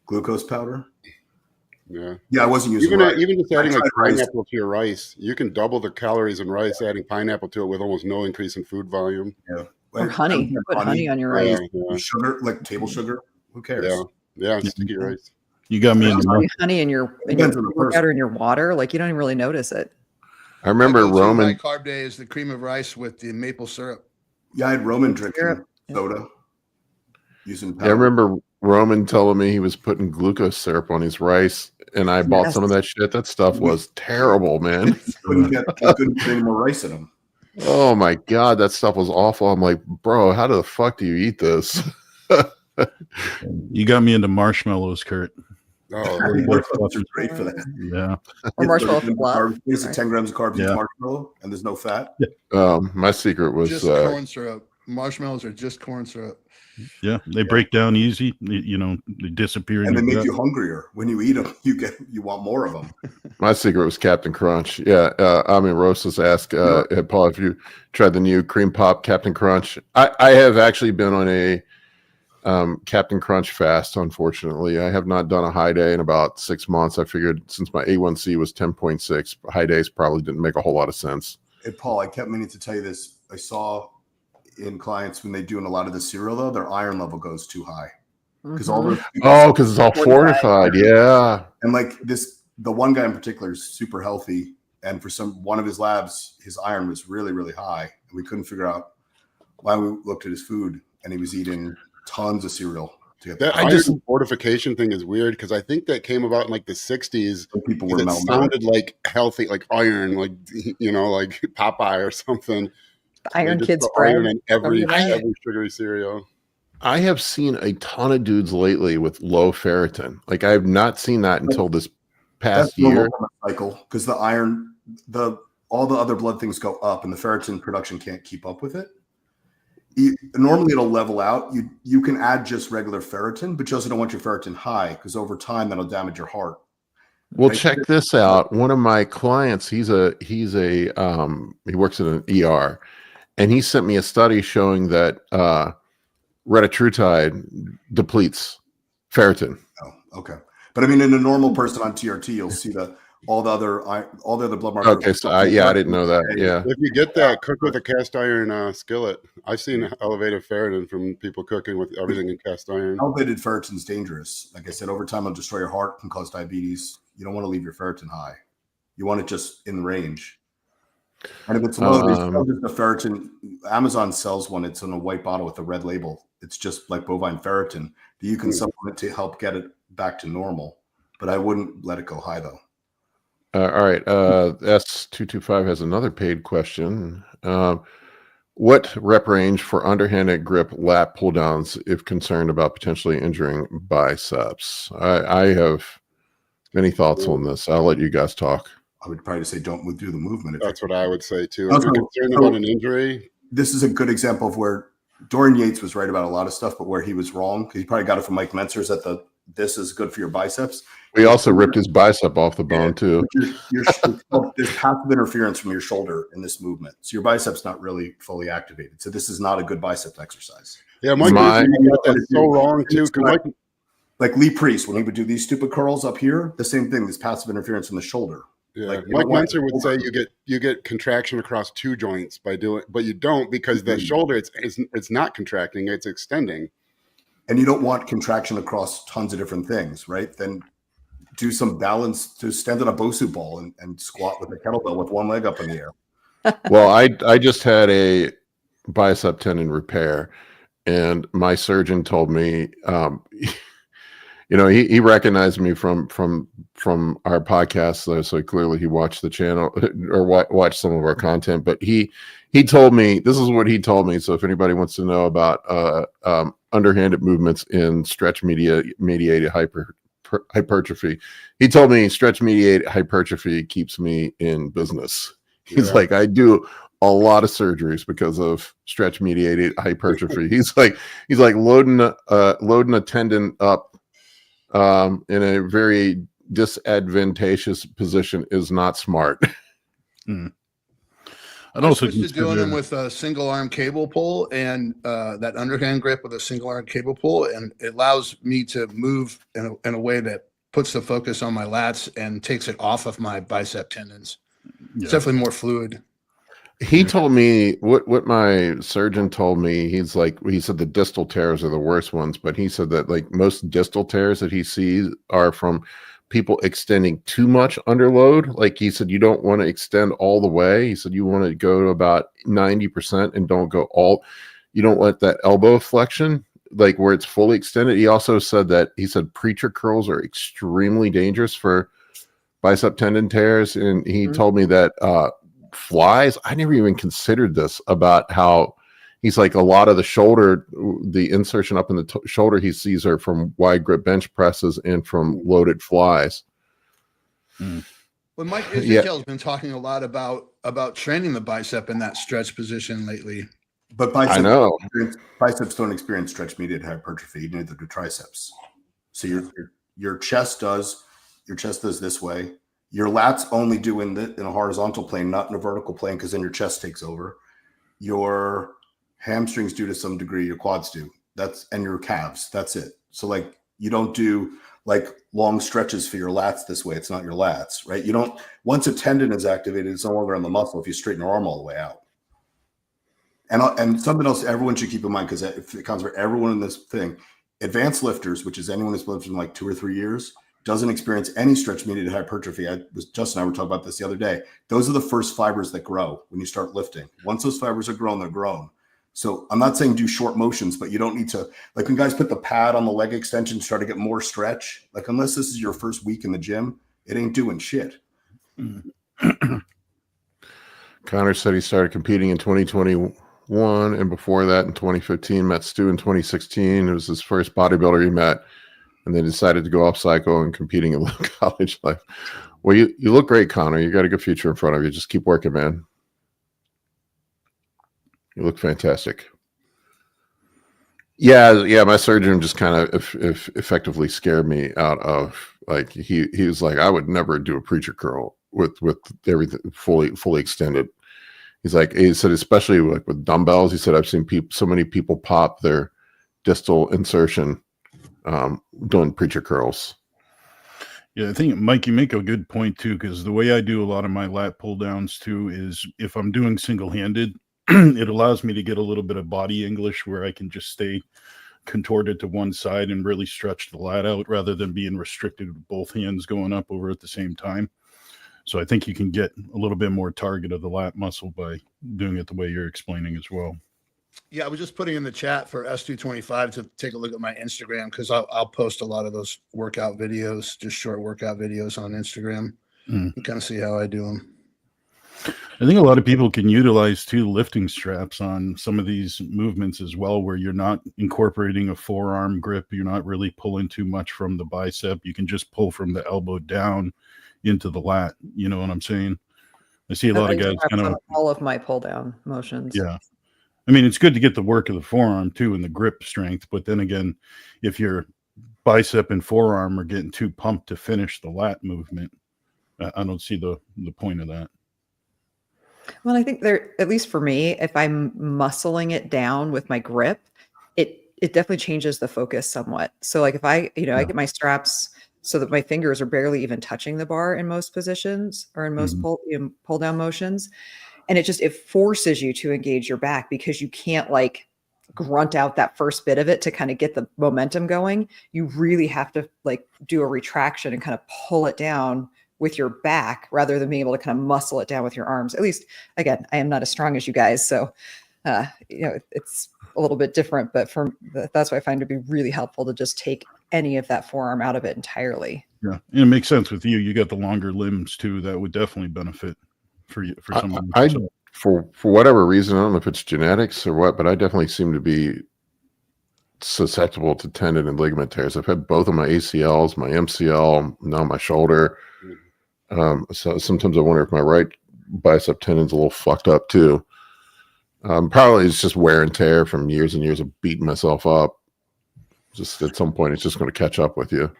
glucose powder. Yeah, I wasn't using rice. Even just adding like pineapple to your rice, you can double the calories in rice adding pineapple to it with almost no increase in food volume. Yeah, or honey. Put honey on your rice. Yeah. Sugar, like table sugar. Who cares? Yeah, sticky rice. You got me in the honey in your workout or in your water. Like you don't even really notice it. I remember Roman. My carb day is the cream of rice with the maple syrup. Yeah, I had Roman drinking soda. Using powder. Yeah, I remember Roman telling me he was putting glucose syrup on his rice, and I bought some of that shit. That stuff was terrible, man. Couldn't get any more rice in them. Oh my god, that stuff was awful. I'm like, bro, how the fuck do you eat this? You got me into marshmallows, Kurt. Oh, marshmallows are great for that. Yeah. Or marshmallow fluff. It's 10 grams of carbs in marshmallow, and there's no fat. My secret was just corn syrup. Marshmallows are just corn syrup. Yeah, they break down easy. They disappear, and they make you hungrier. When you eat them, you want more of them. My secret was Captain Crunch. Yeah, Ami Rosas asked Paul if you tried the new cream pop Captain Crunch. I have actually been on a Captain Crunch fast. Unfortunately, I have not done a high day in about 6 months. I figured since my A1C was 10.6, high days probably didn't make a whole lot of sense. Hey, Paul, I kept meaning to tell you this. I saw in clients when they do in a lot of the cereal, though, their iron level goes too high because because it's all fortified. Yeah, and like the one guy in particular is super healthy, and for one of his labs, his iron was really, really high, and we couldn't figure out why. We looked at his food, and he was eating tons of cereal. That iron fortification thing is weird because I think that came about in like the 60s. People were sounded like healthy, like iron, like like Popeye or something. The Iron Kids bread. Iron in every sugary cereal. I have seen a ton of dudes lately with low ferritin. Like I have not seen that until this past year. Cycle because the iron, all the other blood things go up, and the ferritin production can't keep up with it. Normally it'll level out. You can add just regular ferritin, but you also don't want your ferritin high because over time that'll damage your heart. Well, check this out. One of my clients, he works in an ER, and he sent me a study showing that retatrutide depletes ferritin. Oh, okay. But I mean, in a normal person on TRT, you'll see all the other blood markers. Okay, so I didn't know that. Yeah. If you get that, cook with a cast iron skillet. I've seen elevated ferritin from people cooking with everything in cast iron. Elevated ferritin is dangerous. Like I said, over time, it'll destroy your heart, can cause diabetes. You don't want to leave your ferritin high. You want it just in range. And if it's low, they sell just the ferritin. Amazon sells one. It's in a white bottle with a red label. It's just like bovine ferritin that you can supplement to help get it back to normal. But I wouldn't let it go high, though. All right. S225 has another paid question. What rep range for underhanded grip lat pull downs if concerned about potentially injuring biceps? I have many thoughts on this. I'll let you guys talk. I would probably say don't do the movement. That's what I would say too. If you're concerned about an injury, this is a good example of where Dorian Yates was right about a lot of stuff, but where he was wrong, because he probably got it from Mike Mentzer's that this is good for your biceps. We also ripped his bicep off the bone too. There's passive interference from your shoulder in this movement, so your bicep's not really fully activated. So this is not a good bicep exercise. Yeah, Mike got that so wrong too. Like Lee Priest, when he would do these stupid curls up here, the same thing. This passive interference from the shoulder. Yeah, like Mike Mentzer would say you get contraction across two joints by doing, but you don't, because the shoulder it's not contracting, it's extending. And you don't want contraction across tons of different things, right? Then do some balance, to stand on a Bosu ball and squat with a kettlebell with one leg up in the air. Well, I just had a bicep tendon repair, and my surgeon told me, he recognized me from our podcast, so clearly he watched the channel or watched some of our content. But he told me, this is what he told me. So if anybody wants to know about underhanded movements in stretch mediated hypertrophy, he told me stretch mediated hypertrophy keeps me in business. He's like, I do a lot of surgeries because of stretch mediated hypertrophy. He's like loading a tendon up in a very disadvantageous position is not smart. I'd also switched to doing them with a single arm cable pull and that underhand grip with a single arm cable pull, and it allows me to move in a way that puts the focus on my lats and takes it off of my bicep tendons. Yeah. It's definitely more fluid. He told me what my surgeon told me. He said the distal tears are the worst ones, but he said that like most distal tears that he sees are from people extending too much under load. Like he said, you don't want to extend all the way. He said you want to go to about 90% and you don't want that elbow flexion, like where it's fully extended. He also said preacher curls are extremely dangerous for bicep tendon tears. And he told me that flies, I never even considered this, about how he's like a lot of the shoulder, the insertion up in the shoulder he sees are from wide grip bench presses and from loaded flies. Well, Mike Israel's been talking a lot about training the bicep in that stretch position lately. But biceps don't experience stretch mediated hypertrophy, neither do triceps. So your chest does this way. Your lats only do in a horizontal plane, not in a vertical plane, because then your chest takes over. Your hamstrings do to some degree, your quads do. And your calves. That's it. So like you don't do like long stretches for your lats this way. It's not your lats, right? You don't, once a tendon is activated, it's no longer on the muscle if you straighten your arm all the way out. And something else everyone should keep in mind, because it counts for everyone in this thing. Advanced lifters, which is anyone that's lifted in like 2 or 3 years, doesn't experience any stretch mediated hypertrophy. Justin and I were talking about this the other day. Those are the first fibers that grow when you start lifting. Once those fibers are grown, they're grown. So I'm not saying do short motions, but you don't need to, like when guys put the pad on the leg extension, start to get more stretch, like unless this is your first week in the gym, it ain't doing shit. Connor said he started competing in 2021, and before that in 2015, met Stu in 2016. It was his first bodybuilder he met, and then decided to go off cycle and competing in college life. Well, you look great, Connor. You got a good future in front of you. Just keep working, man. You look fantastic. Yeah. My surgeon just kind of effectively scared me out of, like, he was like, I would never do a preacher curl with everything fully extended. he said, especially like with dumbbells, he said, I've seen so many people pop their distal insertion doing preacher curls. Yeah, I think, Mike, you make a good point too, because the way I do a lot of my lat pull downs too is if I'm doing single-handed, it allows me to get a little bit of body English where I can just stay contorted to one side and really stretch the lat out rather than being restricted with both hands going up over at the same time. So I think you can get a little bit more target of the lat muscle by doing it the way you're explaining as well. Yeah, I was just putting in the chat for S225 to take a look at my Instagram, because I'll post a lot of those workout videos, just short workout videos on Instagram, and kind of see how I do them. I think a lot of people can utilize too lifting straps on some of these movements as well, where you're not incorporating a forearm grip. You're not really pulling too much from the bicep. You can just pull from the elbow down into the lat. You know what I'm saying? I see a lot of guys kind of all of my pull down motions. Yeah. I mean, it's good to get the work of the forearm too and the grip strength. But then again, if your bicep and forearm are getting too pumped to finish the lat movement, I don't see the point of that. Well, I think there, at least for me, if I'm muscling it down with my grip, it definitely changes the focus somewhat. So like if I get my straps so that my fingers are barely even touching the bar in most positions or in most pull down motions. And it forces you to engage your back because you can't like grunt out that first bit of it to kind of get the momentum going. You really have to like do a retraction and kind of pull it down with your back rather than being able to kind of muscle it down with your arms. At least, again, I am not as strong as you guys. So, it's a little bit different, but that's why I find it to be really helpful to just take any of that forearm out of it entirely. Yeah. And it makes sense with you. You got the longer limbs too. That would definitely benefit for you, for someone. For whatever reason, I don't know if it's genetics or what, but I definitely seem to be susceptible to tendon and ligament tears. I've had both of my ACLs, my MCL, now my shoulder. So sometimes I wonder if my right bicep tendon's a little fucked up too. Probably it's just wear and tear from years and years of beating myself up. Just at some point, it's just going to catch up with you.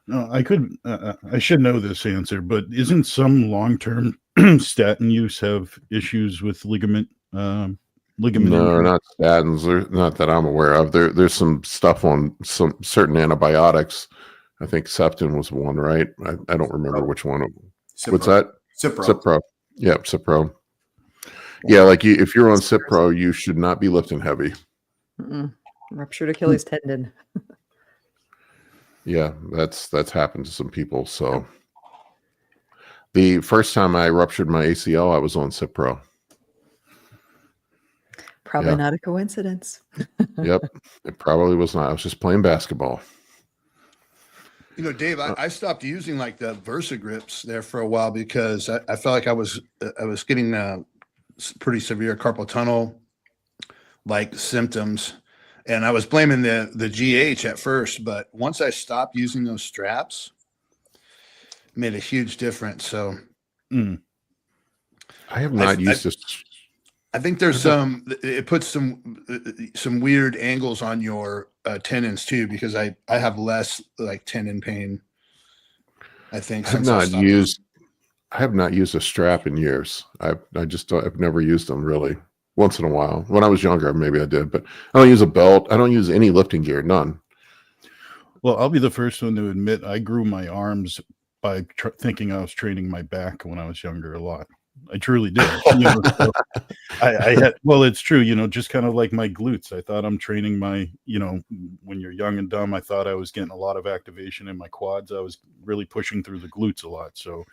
No, I should know this answer, but isn't some long-term statin use have issues with ligament? No, injury? not statins. Not that I'm aware of. There's some stuff on some certain antibiotics. I think Septin was one, right? I don't remember which one. Cipro. What's that? Cipro. Yeah, Cipro. Yeah, like if you're on Cipro, you should not be lifting heavy. Ruptured Achilles tendon. Yeah, that's happened to some people. So the first time I ruptured my ACL, I was on Cipro. Probably not a coincidence. Yep, it probably was not. I was just playing basketball. You know, Dave, I stopped using like the Versa grips there for a while because I felt like I was getting pretty severe carpal tunnel like symptoms, and I was blaming the GH at first, but once I stopped using those straps, it made a huge difference. So I have not used this. I think there's it puts some weird angles on your tendons too, because I have less like tendon pain. I think I have not used a strap in years. I've never used them really. Once in a while, when I was younger, maybe I did, but I don't use a belt. I don't use any lifting gear, none. Well, I'll be the first one to admit I grew my arms by thinking I was training my back when I was younger a lot. I truly did. So I had, well, it's true, just kind of like my glutes. I thought I'm training my, when you're young and dumb, I thought I was getting a lot of activation in my quads. I was really pushing through the glutes a lot. So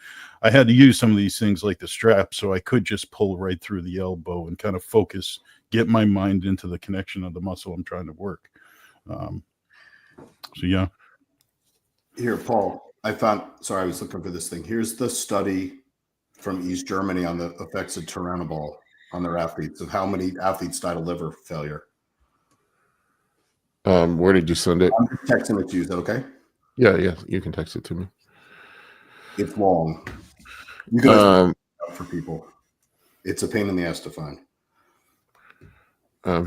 I had to use some of these things like the strap so I could just pull right through the elbow and kind of focus, get my mind into the connection of the muscle I'm trying to work. So, yeah. Here, Paul, I was looking for this thing. Here's the study from East Germany on the effects of Turinabol on their athletes, of how many athletes died of liver failure. Where did you send it? I'm texting it to you. Is that okay? Yeah, you can text it to me. It's long. You can for people. It's a pain in the ass to find.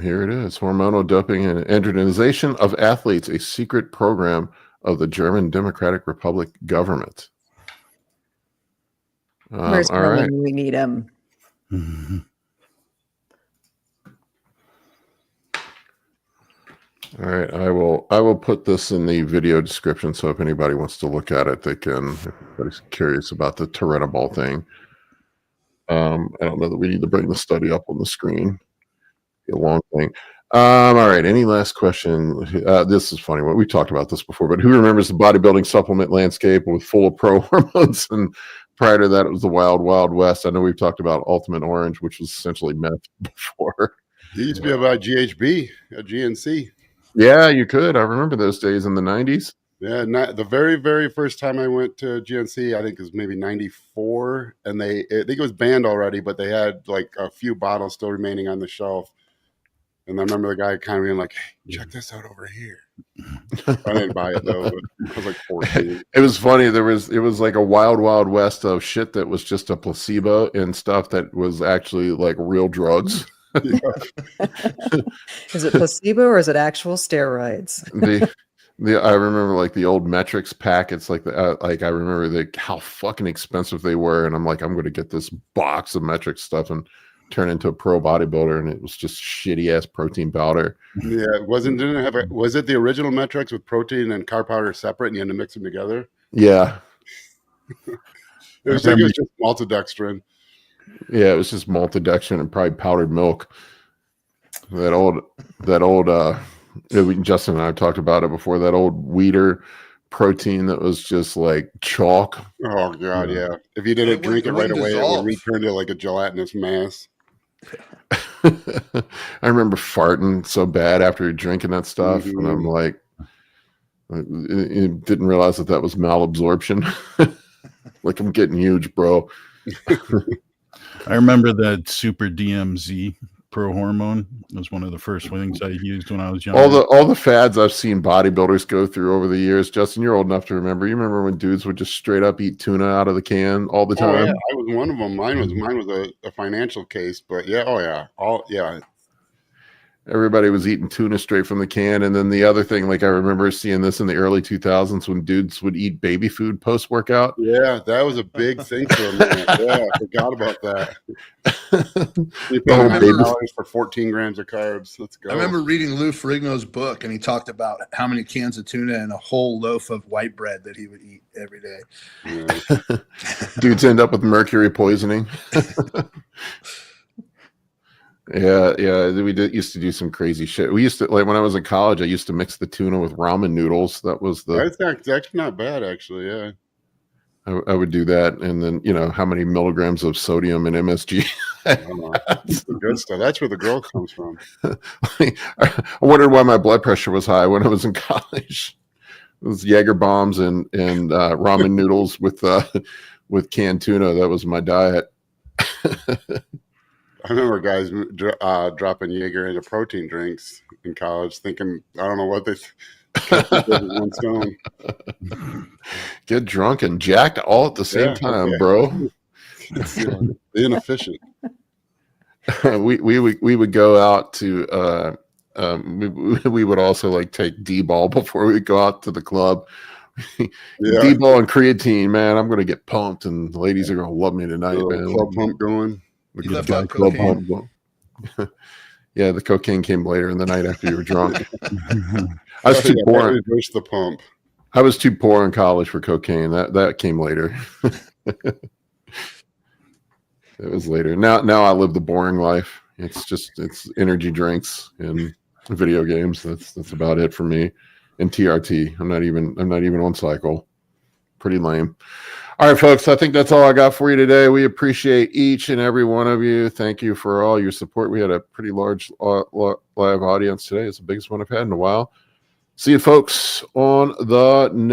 Here it is: hormonal doping and androgenization of athletes, a secret program of the German Democratic Republic government. Where's all right. We need him. All right, I will put this in the video description, so if anybody wants to look at it, they can. If anybody's curious about the Tyranoball thing. I don't know that we need to bring the study up on the screen. Be a long thing. All right, any last question? This is funny. We talked about this before, but who remembers the bodybuilding supplement landscape with full of pro hormones? And prior to that, it was the Wild Wild West. I know we've talked about Ultimate Orange, which was essentially meth before. He used to be about GHB at GNC. Yeah, you could. I remember those days in the 90s. Yeah, the very, very first time I went to GNC, I think it was maybe 94, and I think it was banned already, but they had like a few bottles still remaining on the shelf. And I remember the guy kind of being like, "Hey, check this out over here." I didn't buy it though, but I was like 14. It was funny. It was like a wild, wild west of shit that was just a placebo and stuff that was actually like real drugs. Is it placebo or is it actual steroids? I remember like the old metrics packets, like I remember how fucking expensive they were, and I'm like, I'm going to get this box of metric stuff and turn into a pro bodybuilder, and it was just shitty ass protein powder. Yeah, was it the original metrics with protein and carb powder separate, and you had to mix them together? Yeah, it was just maltodextrin. Yeah, it was just maltodextrin and probably powdered milk. That old Justin and I talked about it before, that old Weeder protein that was just like chalk. Oh god, yeah. If you didn't drink it right away, it would return to like a gelatinous mass. I remember farting so bad after drinking that stuff, and I'm like, I didn't realize that was malabsorption. Like, I'm getting huge, bro. I remember that Super DMZ pro hormone was one of the first things I used when I was young. All the fads I've seen bodybuilders go through over the years. Justin, you're old enough to remember. You remember when dudes would just straight up eat tuna out of the can all the time? Oh, yeah. I was one of them. Mine was a financial case, but yeah, everybody was eating tuna straight from the can. And then the other thing, like I remember seeing this in the early 2000s when dudes would eat baby food post-workout. Yeah, that was a big thing for a minute. Yeah, I forgot about that. You pay $9 for 14 grams of carbs. Let's go. I remember reading Lou Ferrigno's book, and he talked about how many cans of tuna and a whole loaf of white bread that he would eat every day. Yeah. Dudes end up with mercury poisoning. Yeah, we used to do some crazy shit. We used to, like, when I was in college, I used to mix the tuna with ramen noodles. That was that's actually not bad, actually. Yeah, I would do that, and then how many milligrams of sodium and MSG. That's the good stuff. That's where the growth comes from. I wondered why my blood pressure was high when I was in college. It was Jaeger bombs and ramen noodles with canned tuna. That was my diet. I remember guys dropping Jaeger into protein drinks in college, thinking, I don't know what they one stone. Get drunk and jacked all at the same time, bro. It's inefficient. we would go out to we would also like take D-ball before we go out to the club. D-ball and creatine, man. I'm gonna get pumped, and the ladies are gonna love me tonight, man. Club pump going. You left out cocaine. Yeah, the cocaine came later in the night after you were drunk. I was too poor. The pump. I was too poor in college for cocaine. That came later. It was later. Now I live the boring life. It's energy drinks and video games. That's about it for me. And TRT. I'm not even on cycle. Pretty lame. All right, folks, I think that's all I got for you today. We appreciate each and every one of you. Thank you for all your support. We had a pretty large live audience today. It's the biggest one I've had in a while. See you, folks, on the next.